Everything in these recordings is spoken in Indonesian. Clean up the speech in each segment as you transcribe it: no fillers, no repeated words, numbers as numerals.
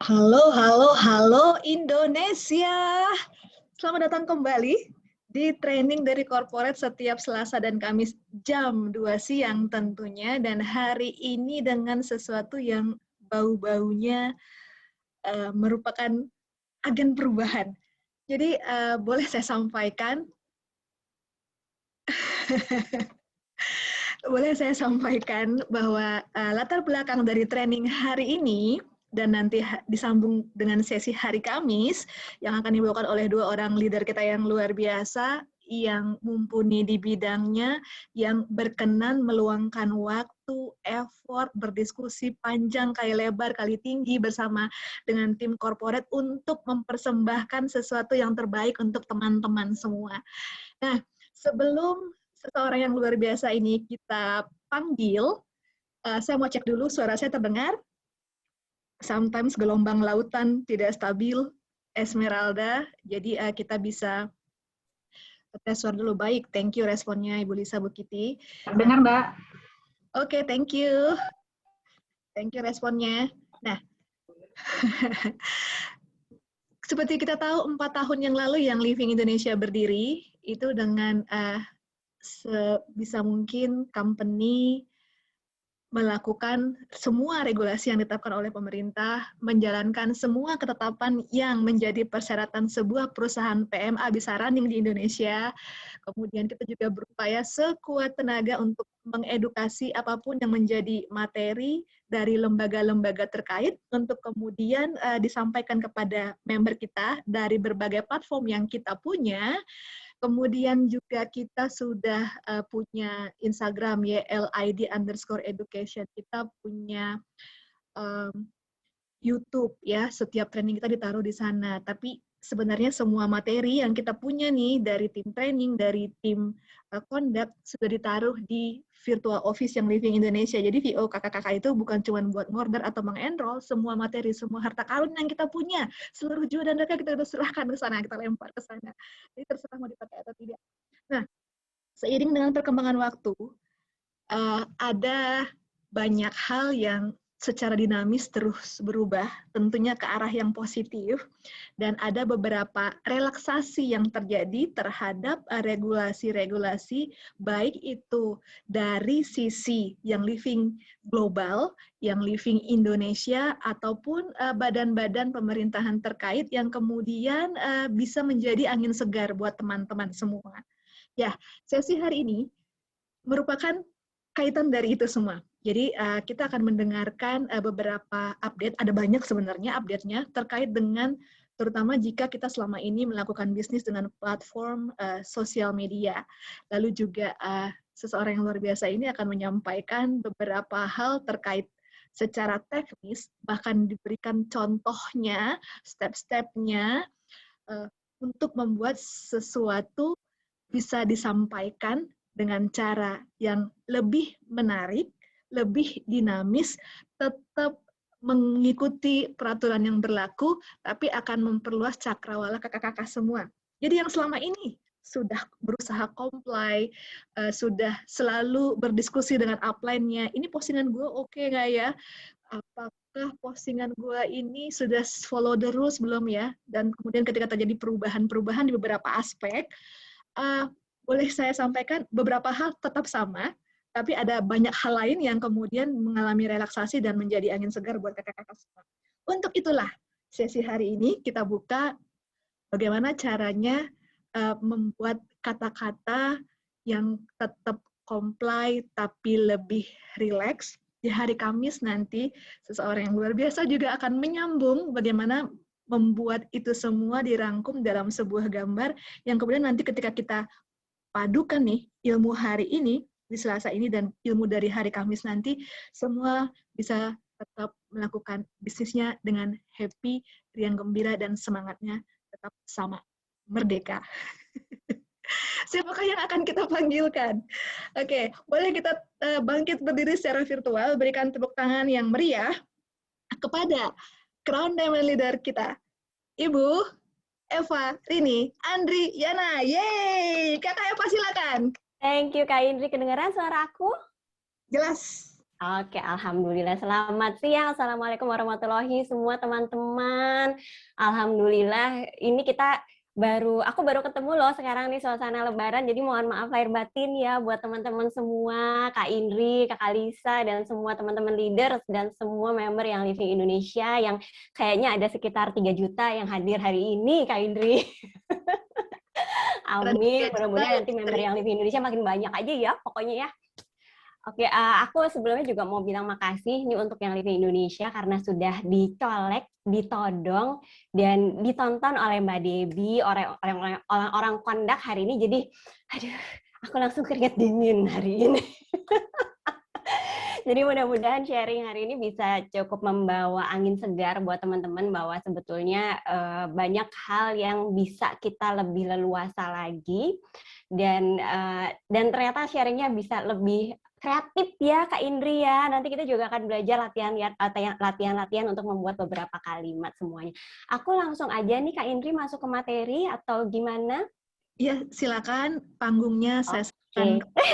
Halo, halo, halo Indonesia. Selamat datang kembali di training dari corporate setiap Selasa dan Kamis jam 2 siang tentunya. Dan hari ini dengan sesuatu yang bau-baunya merupakan agen perubahan. Jadi boleh saya sampaikan, bahwa latar belakang dari training hari ini dan nanti disambung dengan sesi hari Kamis yang akan dibawakan oleh dua orang leader kita yang luar biasa, yang mumpuni di bidangnya, yang berkenan meluangkan waktu, effort, berdiskusi panjang kali lebar kali tinggi bersama dengan tim corporate untuk mempersembahkan sesuatu yang terbaik untuk teman-teman semua. Nah, sebelum seseorang yang luar biasa ini kita panggil, saya mau cek dulu suara saya terdengar. Sometimes gelombang lautan tidak stabil, Esmeralda. Jadi kita bisa tes suara dulu. Baik, thank you responnya Ibu Lisa Bukiti. Dengar, Mbak. Oke, thank you. Thank you responnya. Nah, seperti kita tahu 4 tahun yang lalu yang Living Indonesia berdiri, itu dengan sebisa mungkin company melakukan semua regulasi yang ditetapkan oleh pemerintah, menjalankan semua ketetapan yang menjadi persyaratan sebuah perusahaan PMA bisa running di Indonesia. Kemudian kita juga berupaya sekuat tenaga untuk mengedukasi apapun yang menjadi materi dari lembaga-lembaga terkait untuk kemudian disampaikan kepada member kita dari berbagai platform yang kita punya. Kemudian juga kita sudah punya Instagram ya, LID_education. Kita punya YouTube ya, setiap training kita ditaruh di sana. Tapi sebenarnya semua materi yang kita punya nih dari tim training, dari tim conduct sudah ditaruh di virtual office yang Living Indonesia. Jadi VO kakak-kakak itu bukan cuma buat ngorder atau mengenroll, semua materi, semua harta karun yang kita punya, seluruh jiwa dan raga kita udah serahkan ke sana, kita lempar ke sana. Jadi terserah mau dipakai atau tidak. Nah, seiring dengan perkembangan waktu, ada banyak hal yang secara dinamis terus berubah, tentunya ke arah yang positif, dan ada beberapa relaksasi yang terjadi terhadap regulasi-regulasi, baik itu dari sisi yang living global, yang living Indonesia, ataupun badan-badan pemerintahan terkait yang kemudian bisa menjadi angin segar buat teman-teman semua. Ya, sesi hari ini merupakan kaitan dari itu semua. Jadi kita akan mendengarkan beberapa update, ada banyak sebenarnya update-nya terkait dengan terutama jika kita selama ini melakukan bisnis dengan platform sosial media. Lalu juga seseorang yang luar biasa ini akan menyampaikan beberapa hal terkait secara teknis, bahkan diberikan contohnya, step-stepnya untuk membuat sesuatu bisa disampaikan dengan cara yang lebih menarik, lebih dinamis, tetap mengikuti peraturan yang berlaku, tapi akan memperluas cakrawala kakak-kakak semua. Jadi yang selama ini sudah berusaha comply, sudah selalu berdiskusi dengan upline-nya, ini postingan gue oke nggak ya? Apakah postingan gue ini sudah follow the rules belum ya? Dan kemudian ketika terjadi perubahan-perubahan di beberapa aspek, boleh saya sampaikan beberapa hal tetap sama, tapi ada banyak hal lain yang kemudian mengalami relaksasi dan menjadi angin segar buat kakak-kakak semua. Untuk itulah, sesi hari ini kita buka bagaimana caranya membuat kata-kata yang tetap comply tapi lebih rileks. Di hari Kamis nanti, seseorang yang luar biasa juga akan menyambung bagaimana membuat itu semua dirangkum dalam sebuah gambar yang kemudian nanti ketika kita padukan nih ilmu hari ini, di Selasa ini, dan ilmu dari hari Kamis nanti, semua bisa tetap melakukan bisnisnya dengan happy, riang gembira, dan semangatnya tetap sama, merdeka. Siapakah yang akan kita panggilkan? Oke, boleh kita bangkit berdiri secara virtual, berikan tepuk tangan yang meriah kepada Crown Diamond Leader kita, Ibu Eva Rini Andri Yana. Yeay! Kakak Eva silakan. Thank you Kak Indri, kedengaran suara aku? Jelas. Oke, alhamdulillah. Selamat siang. Assalamualaikum warahmatullahi semua teman-teman. Alhamdulillah, ini aku baru ketemu loh sekarang nih suasana Lebaran. Jadi mohon maaf lahir batin ya buat teman-teman semua, Kak Indri, Kak Lisa, dan semua teman-teman leaders dan semua member yang Living Indonesia yang kayaknya ada sekitar 3 juta yang hadir hari ini, Kak Indri. Karena Amin. 3 juta Mudah-mudahan nanti lebih member dari yang Living Indonesia makin banyak aja ya, pokoknya ya. Oke, aku sebelumnya juga mau bilang makasih nih untuk yang Living Indonesia karena sudah dicolek, ditodong, dan ditonton oleh Mbak Debbie, orang kondak hari ini. Jadi, aduh, aku langsung keringat dingin hari ini. Jadi mudah-mudahan sharing hari ini bisa cukup membawa angin segar buat teman-teman bahwa sebetulnya banyak hal yang bisa kita lebih leluasa lagi dan ternyata sharingnya bisa lebih kreatif ya Kak Indri ya. Nanti kita juga akan belajar latihan-latihan untuk membuat beberapa kalimat semuanya. Aku langsung aja nih Kak Indri masuk ke materi atau gimana? Ya, silakan panggungnya saya serahkan. Oke.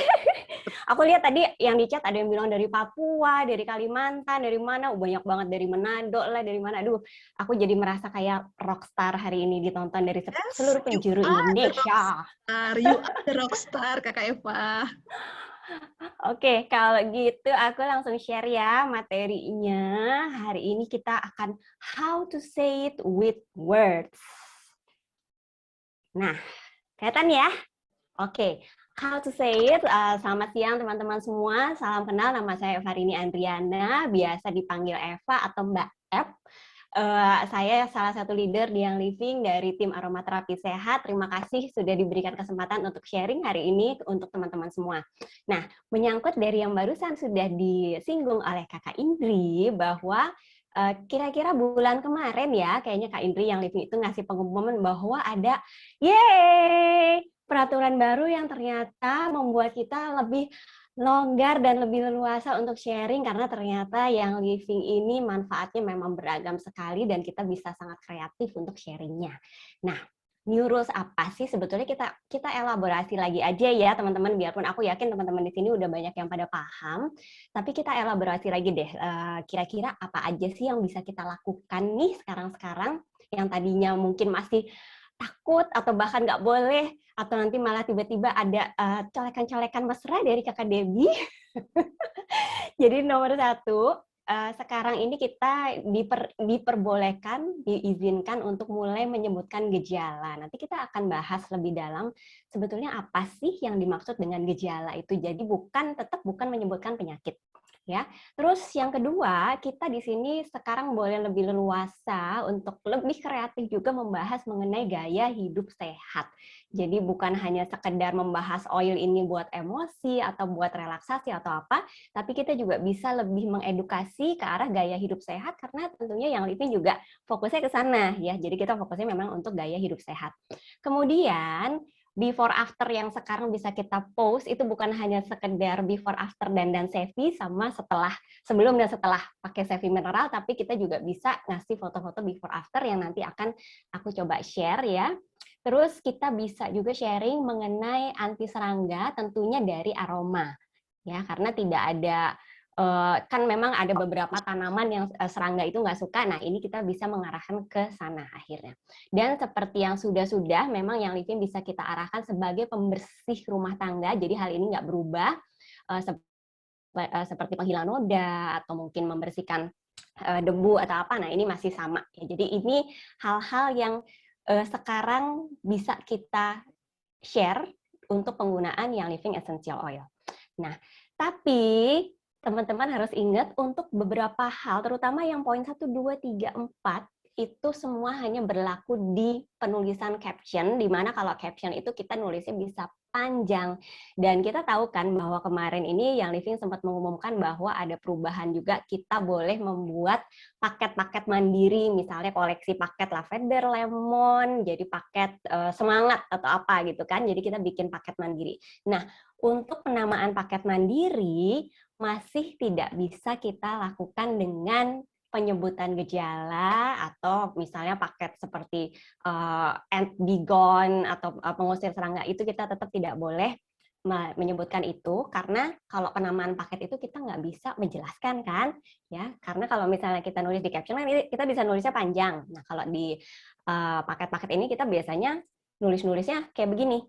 Aku lihat tadi yang di chat ada yang bilang dari Papua, dari Kalimantan, dari mana, banyak banget dari Manado lah, dari mana. Aduh, aku jadi merasa kayak rockstar hari ini ditonton dari Yes, seluruh you penjuru are the Indonesia. rockstar. You are the rockstar, Kakak Eva. Oke, kalau gitu aku langsung share ya materinya. Hari ini kita akan how to say it with words. Nah, kelihatan ya? Oke, how to say it. Selamat siang teman-teman semua. Salam kenal, nama saya Farini Andriana, biasa dipanggil Eva atau Mbak F. Saya salah satu leader di Young Living dari tim aromaterapi sehat. Terima kasih sudah diberikan kesempatan untuk sharing hari ini untuk teman-teman semua. Nah, menyangkut dari yang barusan sudah disinggung oleh Kakak Indri bahwa kira-kira bulan kemarin ya, kayaknya Kak Indri yang Living itu ngasih pengumuman bahwa ada peraturan baru yang ternyata membuat kita lebih longgar dan lebih leluasa untuk sharing karena ternyata yang living ini manfaatnya memang beragam sekali dan kita bisa sangat kreatif untuk sharingnya. Nah, new rules apa sih sebetulnya kita elaborasi lagi aja ya teman-teman, biarpun aku yakin teman-teman di sini udah banyak yang pada paham, tapi kita elaborasi lagi deh kira-kira apa aja sih yang bisa kita lakukan nih sekarang-sekarang yang tadinya mungkin masih takut atau bahkan nggak boleh atau nanti malah tiba-tiba ada colekan-colekan mesra dari Kakak Debbie. Jadi nomor satu, sekarang ini kita diperbolehkan, diizinkan untuk mulai menyebutkan gejala. Nanti kita akan bahas lebih dalam sebetulnya apa sih yang dimaksud dengan gejala itu. Jadi tetap bukan menyebutkan penyakit. Ya, terus yang kedua, kita di sini sekarang boleh lebih leluasa untuk lebih kreatif juga membahas mengenai gaya hidup sehat. Jadi bukan hanya sekedar membahas oil ini buat emosi atau buat relaksasi atau apa, tapi kita juga bisa lebih mengedukasi ke arah gaya hidup sehat karena tentunya yang living juga fokusnya ke sana ya. Jadi kita fokusnya memang untuk gaya hidup sehat. Kemudian before after yang sekarang bisa kita post itu bukan hanya sekedar before after dandan Sevi sama sebelum dan setelah pakai Sevi mineral, tapi kita juga bisa ngasih foto-foto before after yang nanti akan aku coba share ya. Terus kita bisa juga sharing mengenai anti serangga tentunya dari aroma ya, karena tidak ada kan memang ada beberapa tanaman yang serangga itu nggak suka. Nah, ini kita bisa mengarahkan ke sana akhirnya. Dan seperti yang sudah memang yang living bisa kita arahkan sebagai pembersih rumah tangga. Jadi hal ini nggak berubah seperti penghilang noda atau mungkin membersihkan debu atau apa. Nah, ini masih sama. Ya, jadi ini hal-hal yang sekarang bisa kita share untuk penggunaan yang living essential oil. Nah, tapi teman-teman harus ingat untuk beberapa hal, terutama yang poin 1, 2, 3, 4, itu semua hanya berlaku di penulisan caption, di mana kalau caption itu kita nulisnya bisa panjang. Dan kita tahu kan bahwa kemarin ini yang Living sempat mengumumkan bahwa ada perubahan juga, kita boleh membuat paket-paket mandiri, misalnya koleksi paket lavender, lemon, jadi paket semangat atau apa gitu kan, jadi kita bikin paket mandiri. Nah, untuk penamaan paket mandiri, masih tidak bisa kita lakukan dengan penyebutan gejala atau misalnya paket seperti antigon atau pengusir serangga itu kita tetap tidak boleh menyebutkan itu karena kalau penamaan paket itu kita nggak bisa menjelaskan kan, ya. Karena kalau misalnya kita nulis di caption kan kita bisa nulisnya panjang. Nah kalau di paket-paket ini kita biasanya nulisnya kayak begini.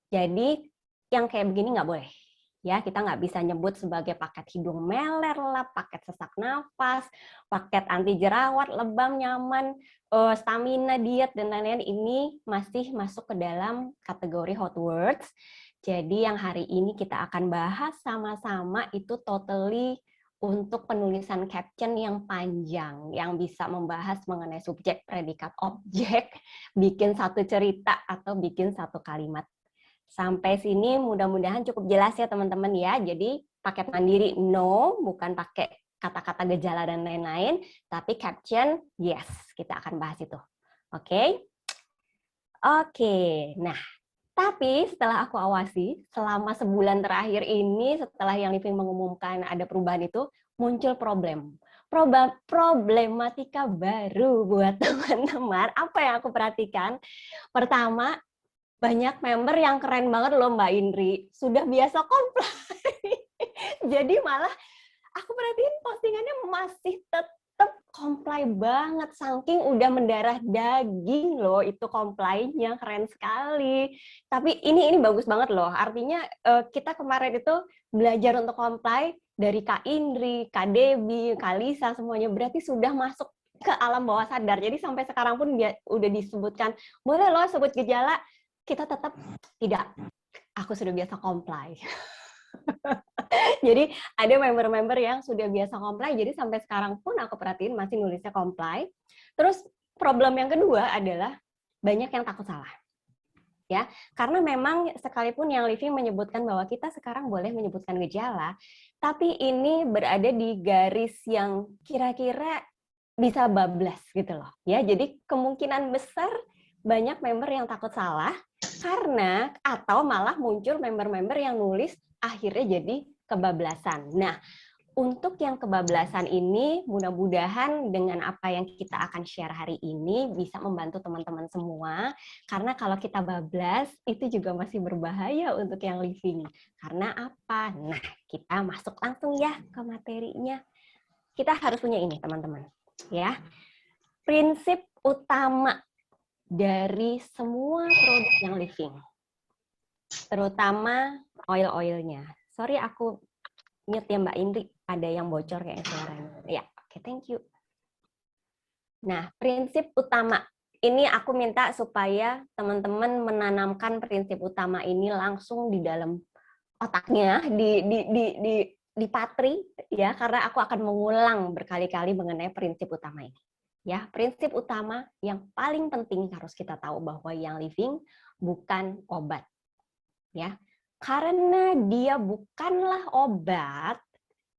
Jadi yang kayak begini nggak boleh. Ya, kita nggak bisa nyebut sebagai paket hidung meler lah, paket sesak nafas, paket anti jerawat, lebam, nyaman, stamina, diet, dan lain-lain. Ini masih masuk ke dalam kategori hot words. Jadi yang hari ini kita akan bahas sama-sama itu totally untuk penulisan caption yang panjang, yang bisa membahas mengenai subjek, predikat, objek, bikin satu cerita, atau bikin satu kalimat. Sampai sini mudah-mudahan cukup jelas ya teman-teman ya. Jadi paket mandiri no, bukan pakai kata-kata gejala dan lain-lain, tapi caption yes, kita akan bahas itu. Oke? Oke, nah tapi setelah aku awasi, selama sebulan terakhir ini, setelah Young Living mengumumkan ada perubahan itu, muncul problematika baru buat teman-teman. Apa yang aku perhatikan? Pertama, banyak member yang keren banget loh Mbak Indri, sudah biasa comply. Jadi malah aku perhatiin postingannya masih tetap comply banget, saking udah mendarah daging loh itu comply-nya, keren sekali. Tapi ini bagus banget loh, artinya kita kemarin itu belajar untuk comply dari Kak Indri, Kak Debbie, Kak Lisa, semuanya berarti sudah masuk ke alam bawah sadar. Jadi sampai sekarang pun udah disebutkan, boleh loh sebut gejala, kita tetap tidak. Aku sudah biasa comply. Jadi ada member-member yang sudah biasa comply, jadi sampai sekarang pun aku perhatiin masih nulisnya comply. Terus problem yang kedua adalah banyak yang takut salah. Ya, karena memang sekalipun yang Living menyebutkan bahwa kita sekarang boleh menyebutkan gejala, tapi ini berada di garis yang kira-kira bisa bablas gitu loh. Ya, jadi kemungkinan besar banyak member yang takut salah karena atau malah muncul member-member yang nulis akhirnya jadi kebablasan. Nah, untuk yang kebablasan ini mudah-mudahan dengan apa yang kita akan share hari ini bisa membantu teman-teman semua, karena kalau kita bablas itu juga masih berbahaya untuk yang Living. Karena apa? Nah, kita masuk langsung ya ke materinya. Kita harus punya ini teman-teman, ya. Prinsip utama dari semua produk yang Living, terutama oil-oilnya. Sorry aku mute ya Mbak Indri, ada yang bocor kayak suaranya. Ya, oke, thank you. Nah, prinsip utama, ini aku minta supaya teman-teman menanamkan prinsip utama ini langsung di dalam otaknya, di patri, ya, karena aku akan mengulang berkali-kali mengenai prinsip utama ini. Ya, prinsip utama yang paling penting harus kita tahu bahwa yang Living bukan obat. Ya, karena dia bukanlah obat,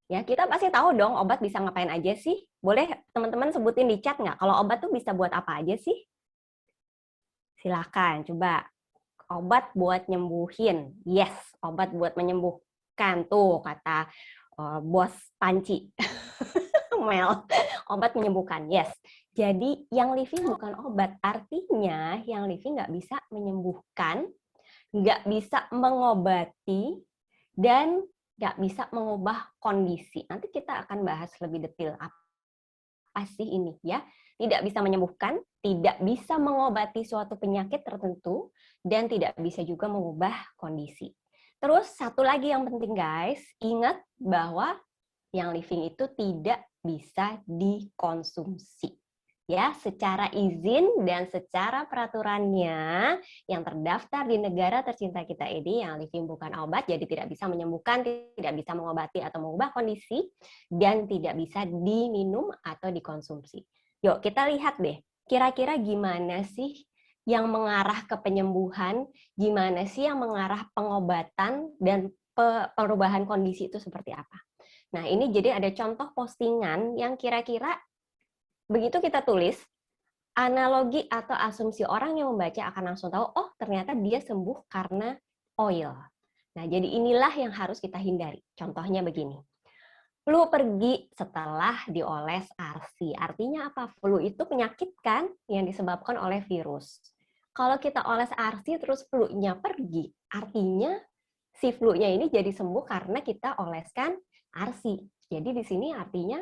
ya kita pasti tahu dong obat bisa ngapain aja sih. Boleh teman-teman sebutin di chat nggak? Kalau obat tuh bisa buat apa aja sih? Silakan, coba. Obat buat nyembuhin. Yes, obat buat menyembuhkan. Tuh kata bos Panci. Mel, obat menyembuhkan. Yes. Jadi yang Living bukan obat. Artinya yang Living nggak bisa menyembuhkan, nggak bisa mengobati, dan nggak bisa mengubah kondisi. Nanti kita akan bahas lebih detail apa sih ini ya. Tidak bisa menyembuhkan, tidak bisa mengobati suatu penyakit tertentu, dan tidak bisa juga mengubah kondisi. Terus satu lagi yang penting guys, ingat bahwa yang Living itu tidak bisa dikonsumsi. Ya, secara izin dan secara peraturannya yang terdaftar di negara tercinta kita ini, yang Living bukan obat, jadi tidak bisa menyembuhkan, tidak bisa mengobati atau mengubah kondisi, dan tidak bisa diminum atau dikonsumsi. Yuk, kita lihat deh, kira-kira gimana sih yang mengarah ke penyembuhan, gimana sih yang mengarah pengobatan, dan perubahan kondisi itu seperti apa. Nah, ini jadi ada contoh postingan yang kira-kira begitu kita tulis, analogi atau asumsi orang yang membaca akan langsung tahu, oh ternyata dia sembuh karena oil. Nah, jadi inilah yang harus kita hindari. Contohnya begini. Flu pergi setelah dioles RC. Artinya apa? Flu itu penyakit kan yang disebabkan oleh virus. Kalau kita oles RC terus flu-nya pergi, artinya si flu-nya ini jadi sembuh karena kita oleskan ARSI. Jadi di sini artinya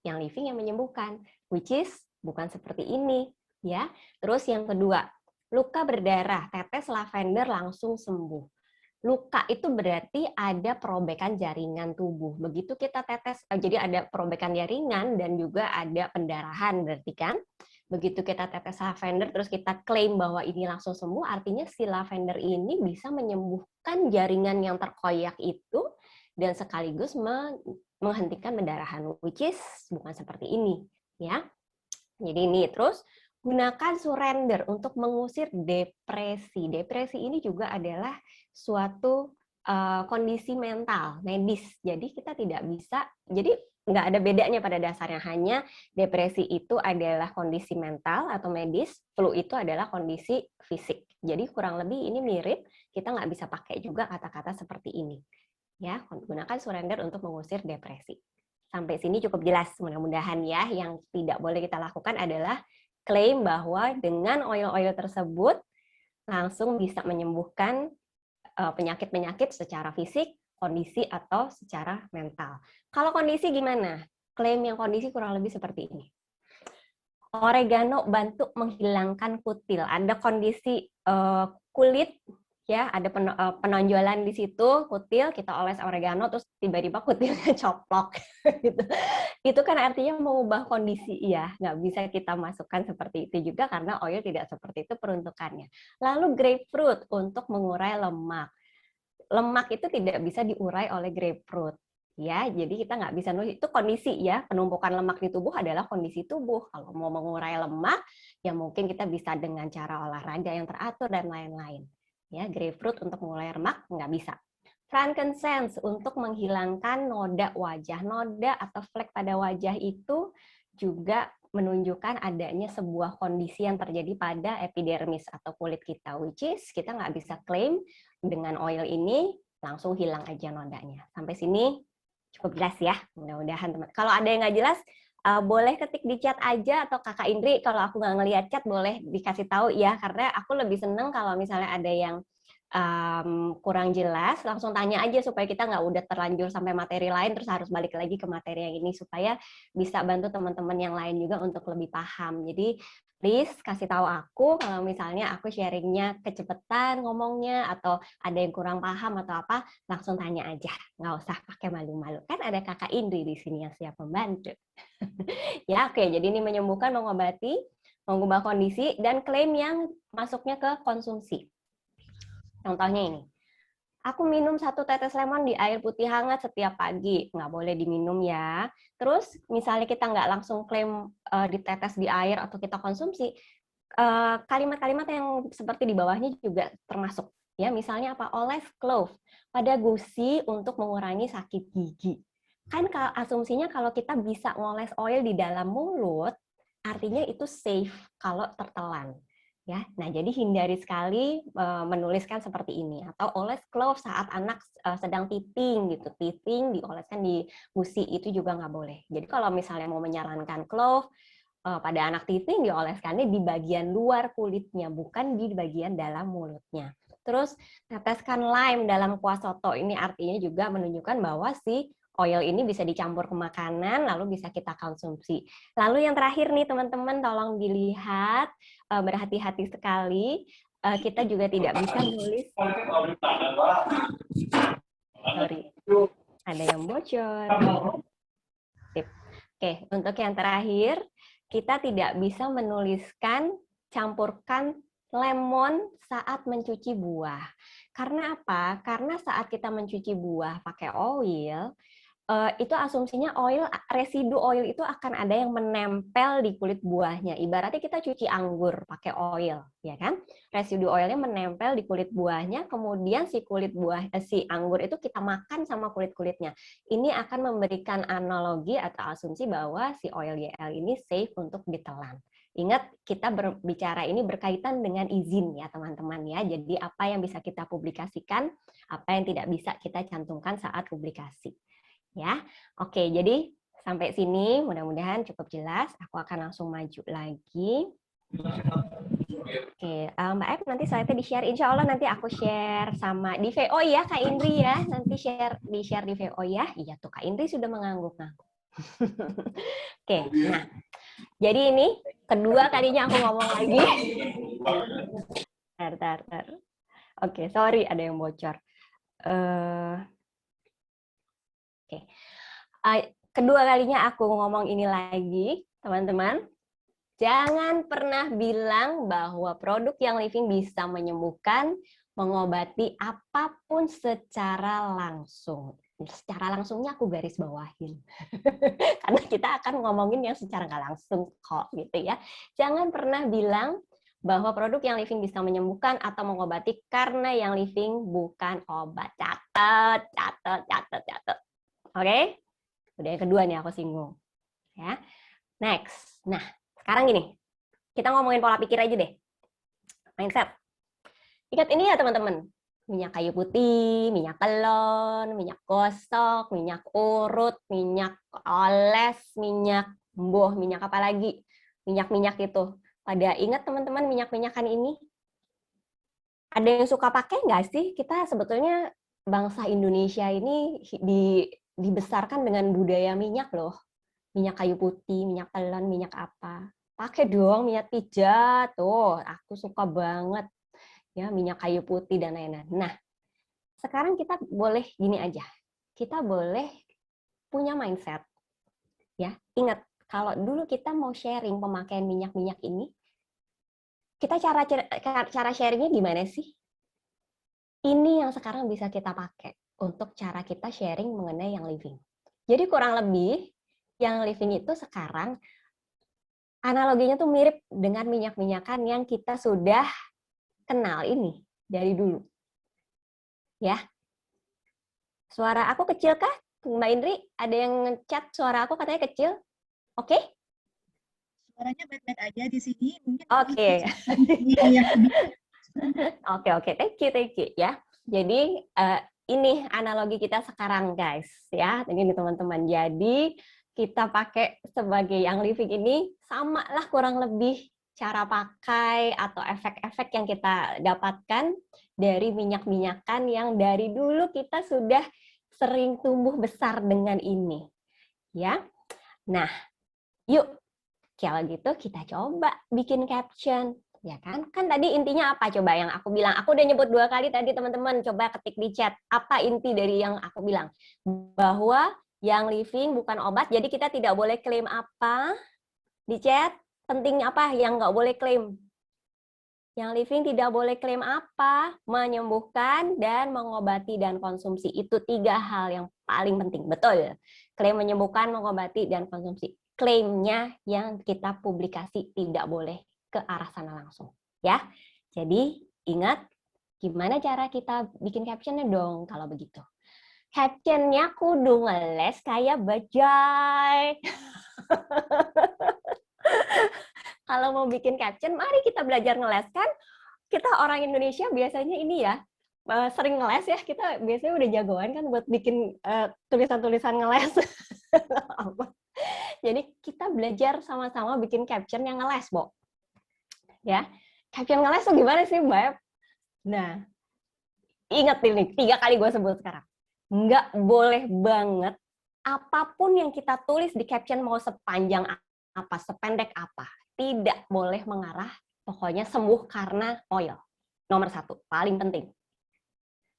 yang living yang menyembuhkan, which is bukan seperti ini, ya. Terus yang kedua, luka berdarah, tetes lavender langsung sembuh. Luka itu berarti ada perobekan jaringan tubuh. Begitu kita tetes, jadi ada perobekan jaringan dan juga ada pendarahan, berarti kan? Begitu kita tetes lavender, terus kita klaim bahwa ini langsung sembuh, artinya si lavender ini bisa menyembuhkan jaringan yang terkoyak itu, dan sekaligus menghentikan pendarahan, which is bukan seperti ini. Ya. Jadi ini, terus gunakan surrender untuk mengusir depresi. Depresi ini juga adalah suatu kondisi mental, medis. Jadi kita tidak bisa, jadi nggak ada bedanya pada dasarnya. Hanya depresi itu adalah kondisi mental atau medis, flu itu adalah kondisi fisik. Jadi kurang lebih ini mirip, kita nggak bisa pakai juga kata-kata seperti ini. Ya, gunakan surrender untuk mengusir depresi. Sampai sini cukup jelas, mudah-mudahan ya. Yang tidak boleh kita lakukan adalah klaim bahwa dengan oil-oil tersebut langsung bisa menyembuhkan penyakit-penyakit secara fisik, kondisi, atau secara mental. Kalau kondisi gimana? Klaim yang kondisi kurang lebih seperti ini. Oregano bantu menghilangkan kutil. Ada kondisi kulit, ya, ada penonjolan di situ, kutil, kita oles oregano, terus tiba-tiba kutilnya coplok. Gitu. Itu kan artinya mengubah kondisi, ya. Nggak bisa kita masukkan seperti itu juga, karena oil tidak seperti itu peruntukannya. Lalu grapefruit untuk mengurai lemak. Lemak itu tidak bisa diurai oleh grapefruit. Ya, jadi kita nggak bisa nulis, itu kondisi ya, penumpukan lemak di tubuh adalah kondisi tubuh. Kalau mau mengurai lemak, ya mungkin kita bisa dengan cara olahraga yang teratur dan lain-lain. Ya, grapefruit untuk mengurai lemak nggak bisa. Frankincense untuk menghilangkan noda wajah. Noda atau flek pada wajah itu juga menunjukkan adanya sebuah kondisi yang terjadi pada epidermis atau kulit kita, which is kita nggak bisa klaim dengan oil ini langsung hilang aja nodanya. Sampai sini cukup jelas ya, mudah-mudahan teman. Kalau ada yang nggak jelas, boleh ketik di chat aja, atau Kakak Indri kalau aku nggak ngelihat chat boleh dikasih tahu ya, karena aku lebih seneng kalau misalnya ada yang kurang jelas, langsung tanya aja supaya kita nggak udah terlanjur sampai materi lain terus harus balik lagi ke materi yang ini, supaya bisa bantu teman-teman yang lain juga untuk lebih paham. Jadi please kasih tahu aku kalau misalnya aku sharingnya kecepatan ngomongnya atau ada yang kurang paham atau apa, langsung tanya aja, nggak usah pakai malu-malu, kan ada Kakak Indri di sini yang siap membantu. Ya, oke, jadi ini menyembuhkan, mengobati, mengubah kondisi, dan klaim yang masuknya ke konsumsi. Contohnya ini, aku minum 1 tetes lemon di air putih hangat setiap pagi. Nggak boleh diminum ya. Terus misalnya kita nggak langsung klaim ditetes di air atau kita konsumsi, kalimat-kalimat yang seperti di bawahnya juga termasuk. Ya, misalnya apa? Oles clove pada gusi untuk mengurangi sakit gigi. Kan asumsinya kalau kita bisa ngoles oil di dalam mulut, artinya itu safe kalau tertelan. Ya, nah jadi hindari sekali menuliskan seperti ini, atau oles clove saat anak sedang teething gitu, teething dioleskan di gusi, itu juga nggak boleh. Jadi kalau misalnya mau menyarankan clove pada anak teething, dioleskannya di bagian luar kulitnya, bukan di bagian dalam mulutnya. Terus teteskan lime dalam kuah soto, ini artinya juga menunjukkan bahwa si oil ini bisa dicampur ke makanan, lalu bisa kita konsumsi. Lalu yang terakhir nih teman-teman, tolong dilihat, berhati-hati sekali, kita juga tidak bisa menulis. Sorry, ada yang bocor. Oke, untuk yang terakhir, kita tidak bisa menuliskan campurkan lemon saat mencuci buah. Karena apa? Karena saat kita mencuci buah pakai oil, itu asumsinya residu oil itu akan ada yang menempel di kulit buahnya. Ibaratnya kita cuci anggur pakai oil, ya kan? Residu oilnya menempel di kulit buahnya, kemudian si anggur itu kita makan sama kulit-kulitnya. Ini akan memberikan analogi atau asumsi bahwa si oil YL ini safe untuk ditelan. Ingat, kita berbicara ini berkaitan dengan izin ya teman-teman ya. Jadi apa yang bisa kita publikasikan, apa yang tidak bisa kita cantumkan saat publikasi. Ya, oke, jadi sampai sini mudah-mudahan cukup jelas. Aku akan langsung maju lagi. Oke, Mbak Ep nanti slide-nya di-share. Insya Allah nanti aku share sama di VO ya, Kak Indri ya. Nanti di-share di VO ya. Iya tuh, Kak Indri sudah mengangguk-angguk. Oke, nah. Jadi ini kedua kalinya aku ngomong lagi. Tar. Oke, sorry ada yang bocor. Oke. Kedua kalinya aku ngomong ini lagi, teman-teman. Jangan pernah bilang bahwa produk yang living bisa menyembuhkan, mengobati apapun secara langsung. Secara langsungnya aku garis bawahin. Karena kita akan ngomongin yang secara nggak langsung kok, gitu ya. Jangan pernah bilang bahwa produk yang living bisa menyembuhkan atau mengobati karena yang living bukan obat. Catat. Oke? Udah yang kedua nih aku singgung. Ya. Next. Nah, sekarang gini, kita ngomongin pola pikir aja deh. Mindset. Ingat ini ya teman-teman. Minyak kayu putih, minyak kelon, minyak gosok, minyak urut, minyak oles, minyak embuh, minyak apa lagi? Minyak-minyak itu. Pada ingat teman-teman minyak-minyakan ini? Ada yang suka pakai nggak sih? Kita sebetulnya bangsa Indonesia ini dibesarkan dengan budaya minyak loh. Minyak kayu putih, minyak telon, minyak apa. Pakai dong minyak pijat. Tuh, aku suka banget. Ya, minyak kayu putih dan lain-lain. Nah, sekarang kita boleh gini aja. Kita boleh punya mindset. Ya, ingat kalau dulu kita mau sharing pemakaian minyak-minyak ini, kita cara sharingnya gimana sih? Ini yang sekarang bisa kita pakai untuk cara kita sharing mengenai yang living. Jadi kurang lebih yang living itu sekarang analoginya tuh mirip dengan minyak-minyakan yang kita sudah kenal ini dari dulu. Ya. Suara aku kecil kah? Mbak Indri, ada yang ngechat suara aku katanya kecil. Oke? Suaranya baik-baik aja di sini. Mungkin Oke. Oke. Thank you ya. Jadi ini analogi kita sekarang guys ya. Ini teman-teman. Jadi kita pakai sebagai yang living ini sama lah kurang lebih cara pakai atau efek-efek yang kita dapatkan dari minyak-minyakan yang dari dulu kita sudah sering tumbuh besar dengan ini. Ya. Nah, yuk kalau gitu kita coba bikin caption. Ya kan? Kan tadi intinya apa coba yang aku bilang? Aku udah nyebut 2 kali tadi teman-teman. Coba ketik di chat. Apa inti dari yang aku bilang? Bahwa yang living bukan obat, jadi kita tidak boleh klaim apa? Di chat, penting apa yang nggak boleh klaim? Yang living tidak boleh klaim apa? Menyembuhkan dan mengobati dan konsumsi. Itu 3 hal yang paling penting. Betul. Klaim menyembuhkan, mengobati, dan konsumsi. Klaimnya yang kita publikasi tidak boleh ke arah sana langsung. Ya. Jadi ingat gimana cara kita bikin captionnya dong kalau begitu. Captionnya kudu ngeles kayak bajai. Kalau mau bikin caption, mari kita belajar ngeles kan. Kita orang Indonesia biasanya ini ya, sering ngeles ya, kita biasanya udah jagoan kan buat bikin tulisan-tulisan ngeles. Jadi kita belajar sama-sama bikin caption yang ngeles, Bo. Ya, caption ngeles tuh gimana sih, Mbak? Nah, ingat ini, 3 kali gue sebut sekarang. Nggak boleh banget apapun yang kita tulis di caption mau sepanjang apa, sependek apa, tidak boleh mengarah pokoknya sembuh karena oil. Nomor 1, paling penting.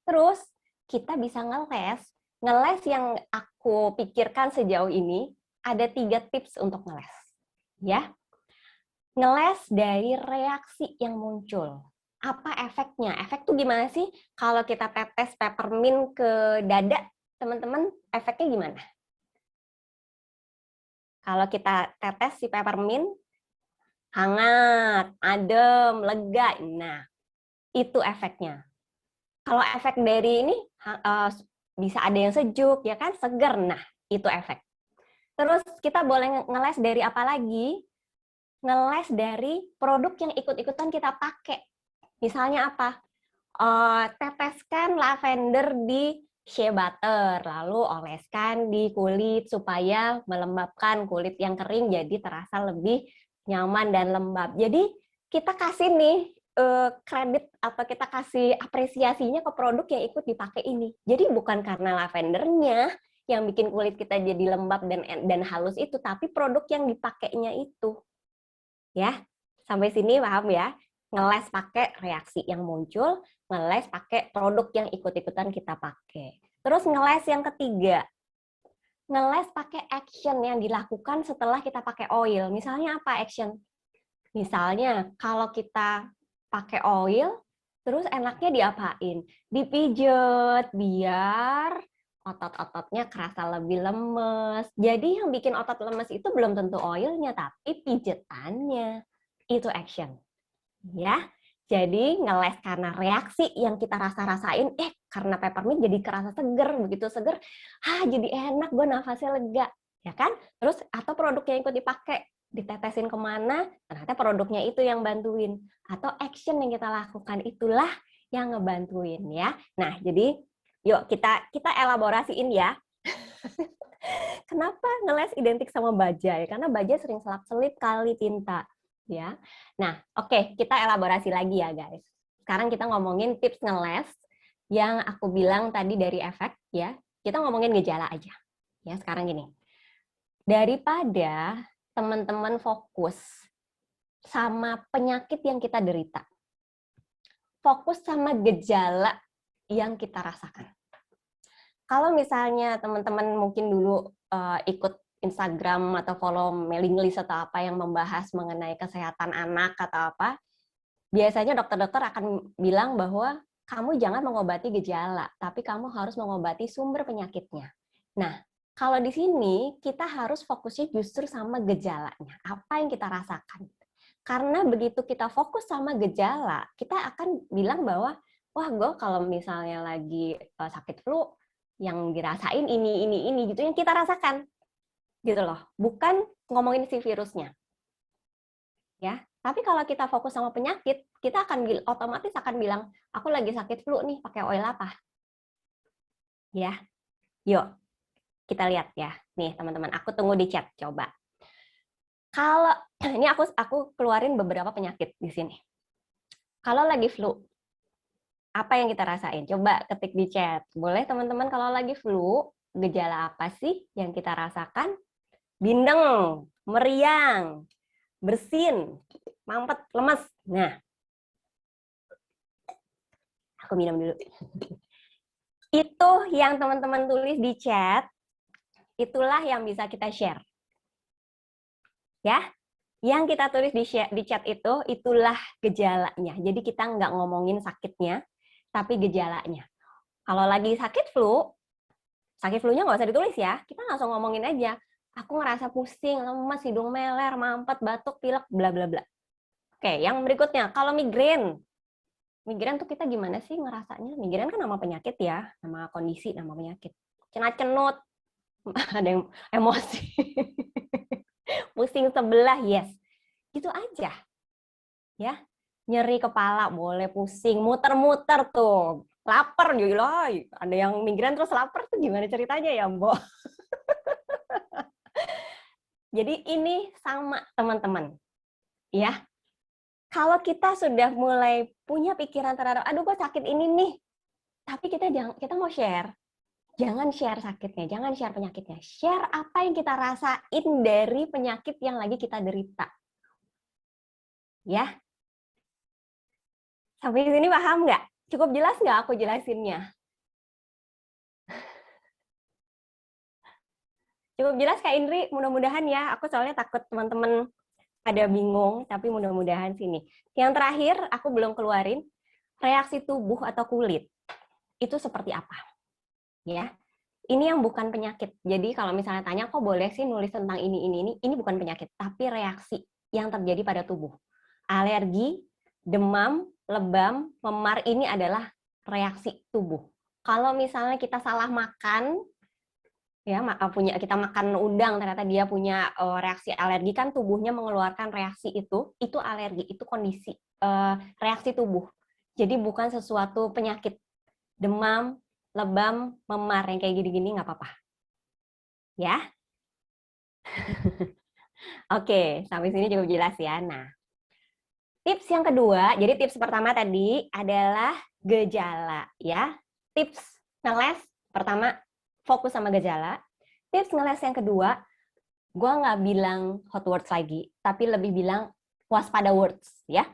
Terus kita bisa ngeles. Ngeles yang aku pikirkan sejauh ini ada 3 tips untuk ngeles. Ya, ngeles dari reaksi yang muncul. Apa efeknya? Efek tuh gimana sih? Kalau kita tetes peppermint ke dada, teman-teman, efeknya gimana? Kalau kita tetes si peppermint, hangat, adem, lega. Nah, itu efeknya. Kalau efek dari ini bisa ada yang sejuk, ya kan, seger. Nah, itu efek. Terus kita boleh ngeles dari apa lagi? Ngeles dari produk yang ikut-ikutan kita pakai. Misalnya apa? Teteskan lavender di shea butter, lalu oleskan di kulit supaya melembabkan kulit yang kering jadi terasa lebih nyaman dan lembab. Jadi kita kasih nih kredit atau kita kasih apresiasinya ke produk yang ikut dipakai ini. Jadi bukan karena lavendernya yang bikin kulit kita jadi lembab dan halus itu, tapi produk yang dipakainya itu. Ya, sampai sini paham ya? Ngeles pakai reaksi yang muncul, ngeles pakai produk yang ikut-ikutan kita pakai. Terus ngeles yang ketiga, ngeles pakai action yang dilakukan setelah kita pakai oil. Misalnya apa action? Misalnya kalau kita pakai oil, terus enaknya diapain? Dipijet biar otot-ototnya kerasa lebih lemes. Jadi yang bikin otot lemes itu belum tentu oilnya, tapi pijetannya. Itu action. Ya, jadi ngeles karena reaksi yang kita rasain, karena peppermint jadi kerasa seger, begitu seger, jadi enak, gue nafasnya lega, ya kan? Terus atau produk yang ikut dipakai, ditetesin kemana, ternyata produknya itu yang bantuin, atau action yang kita lakukan itulah yang ngebantuin, ya. Nah, jadi yuk kita elaborasiin ya. Kenapa ngeles identik sama baja? Karena baja sering selap-selip kali tinta. Ya, nah oke, kita elaborasi lagi ya guys. Sekarang kita ngomongin tips ngeles yang aku bilang tadi dari efek ya. Kita ngomongin gejala aja. Ya sekarang gini, daripada teman-teman fokus sama penyakit yang kita derita, fokus sama gejala yang kita rasakan. Kalau misalnya teman-teman mungkin dulu ikut Instagram atau follow mailing list atau apa yang membahas mengenai kesehatan anak atau apa, biasanya dokter-dokter akan bilang bahwa kamu jangan mengobati gejala, tapi kamu harus mengobati sumber penyakitnya. Nah, kalau di sini kita harus fokusnya justru sama gejalanya, apa yang kita rasakan. Karena begitu kita fokus sama gejala, kita akan bilang bahwa, wah gue kalau misalnya lagi sakit flu, yang dirasain ini gitu, yang kita rasakan. Gitu loh, bukan ngomongin si virusnya. Ya, tapi kalau kita fokus sama penyakit, kita akan otomatis akan bilang, aku lagi sakit flu nih, pakai oil apa? Ya. Yuk, kita lihat ya. Nih, teman-teman, aku tunggu di chat coba. Kalau ini aku keluarin beberapa penyakit di sini. Kalau lagi flu, apa yang kita rasain? Coba ketik di chat. Boleh teman-teman kalau lagi flu, gejala apa sih yang kita rasakan? Bindeng, meriang, bersin, mampet, lemes. Nah, aku minum dulu. Itu yang teman-teman tulis di chat, itulah yang bisa kita share. Ya, yang kita tulis di chat itu, itulah gejalanya. Jadi kita nggak ngomongin sakitnya, tapi gejalanya. Kalau lagi sakit flu-nya nggak usah ditulis ya. Kita langsung ngomongin aja. Aku ngerasa pusing, lemes, hidung meler, mampet, batuk, pilek, bla bla bla. Oke, yang berikutnya, kalau migrain. Migrain tuh kita gimana sih ngerasanya? Migrain kan nama penyakit ya, nama kondisi, nama penyakit. Cenat-cenut, ada yang emosi. Pusing sebelah, yes. Gitu aja. Ya, nyeri kepala, boleh pusing, muter-muter tuh. Lapar juga, ada yang migrain terus lapar tuh gimana ceritanya ya, Mbok? Jadi ini sama teman-teman. Ya, kalau kita sudah mulai punya pikiran terhadap, aduh gue sakit ini nih, tapi kita mau share, jangan share sakitnya, jangan share penyakitnya, share apa yang kita rasain dari penyakit yang lagi kita derita. Ya, sampai sini paham nggak? Cukup jelas nggak aku jelasinnya? Cukup jelas Kak Indri, mudah-mudahan ya. Aku soalnya takut teman-teman ada bingung, tapi mudah-mudahan sini. Yang terakhir, aku belum keluarin, reaksi tubuh atau kulit. Itu seperti apa? Ya, ini yang bukan penyakit. Jadi kalau misalnya tanya, kok boleh sih nulis tentang ini bukan penyakit, tapi reaksi yang terjadi pada tubuh. Alergi, demam, lebam, memar, ini adalah reaksi tubuh. Kalau misalnya kita salah makan, ya kita makan udang ternyata dia punya reaksi alergi, kan tubuhnya mengeluarkan reaksi itu alergi, itu kondisi reaksi tubuh. Jadi bukan sesuatu penyakit. Demam, lebam, memar yang kayak gini-gini nggak apa-apa. Ya. Oke, sampai sini cukup jelas ya. Nah, Tips yang kedua, jadi tips pertama tadi adalah gejala, ya. Tips ngeles pertama fokus sama gejala. Tips ngeles yang kedua, gue nggak bilang hot words lagi, tapi lebih bilang waspada words, ya.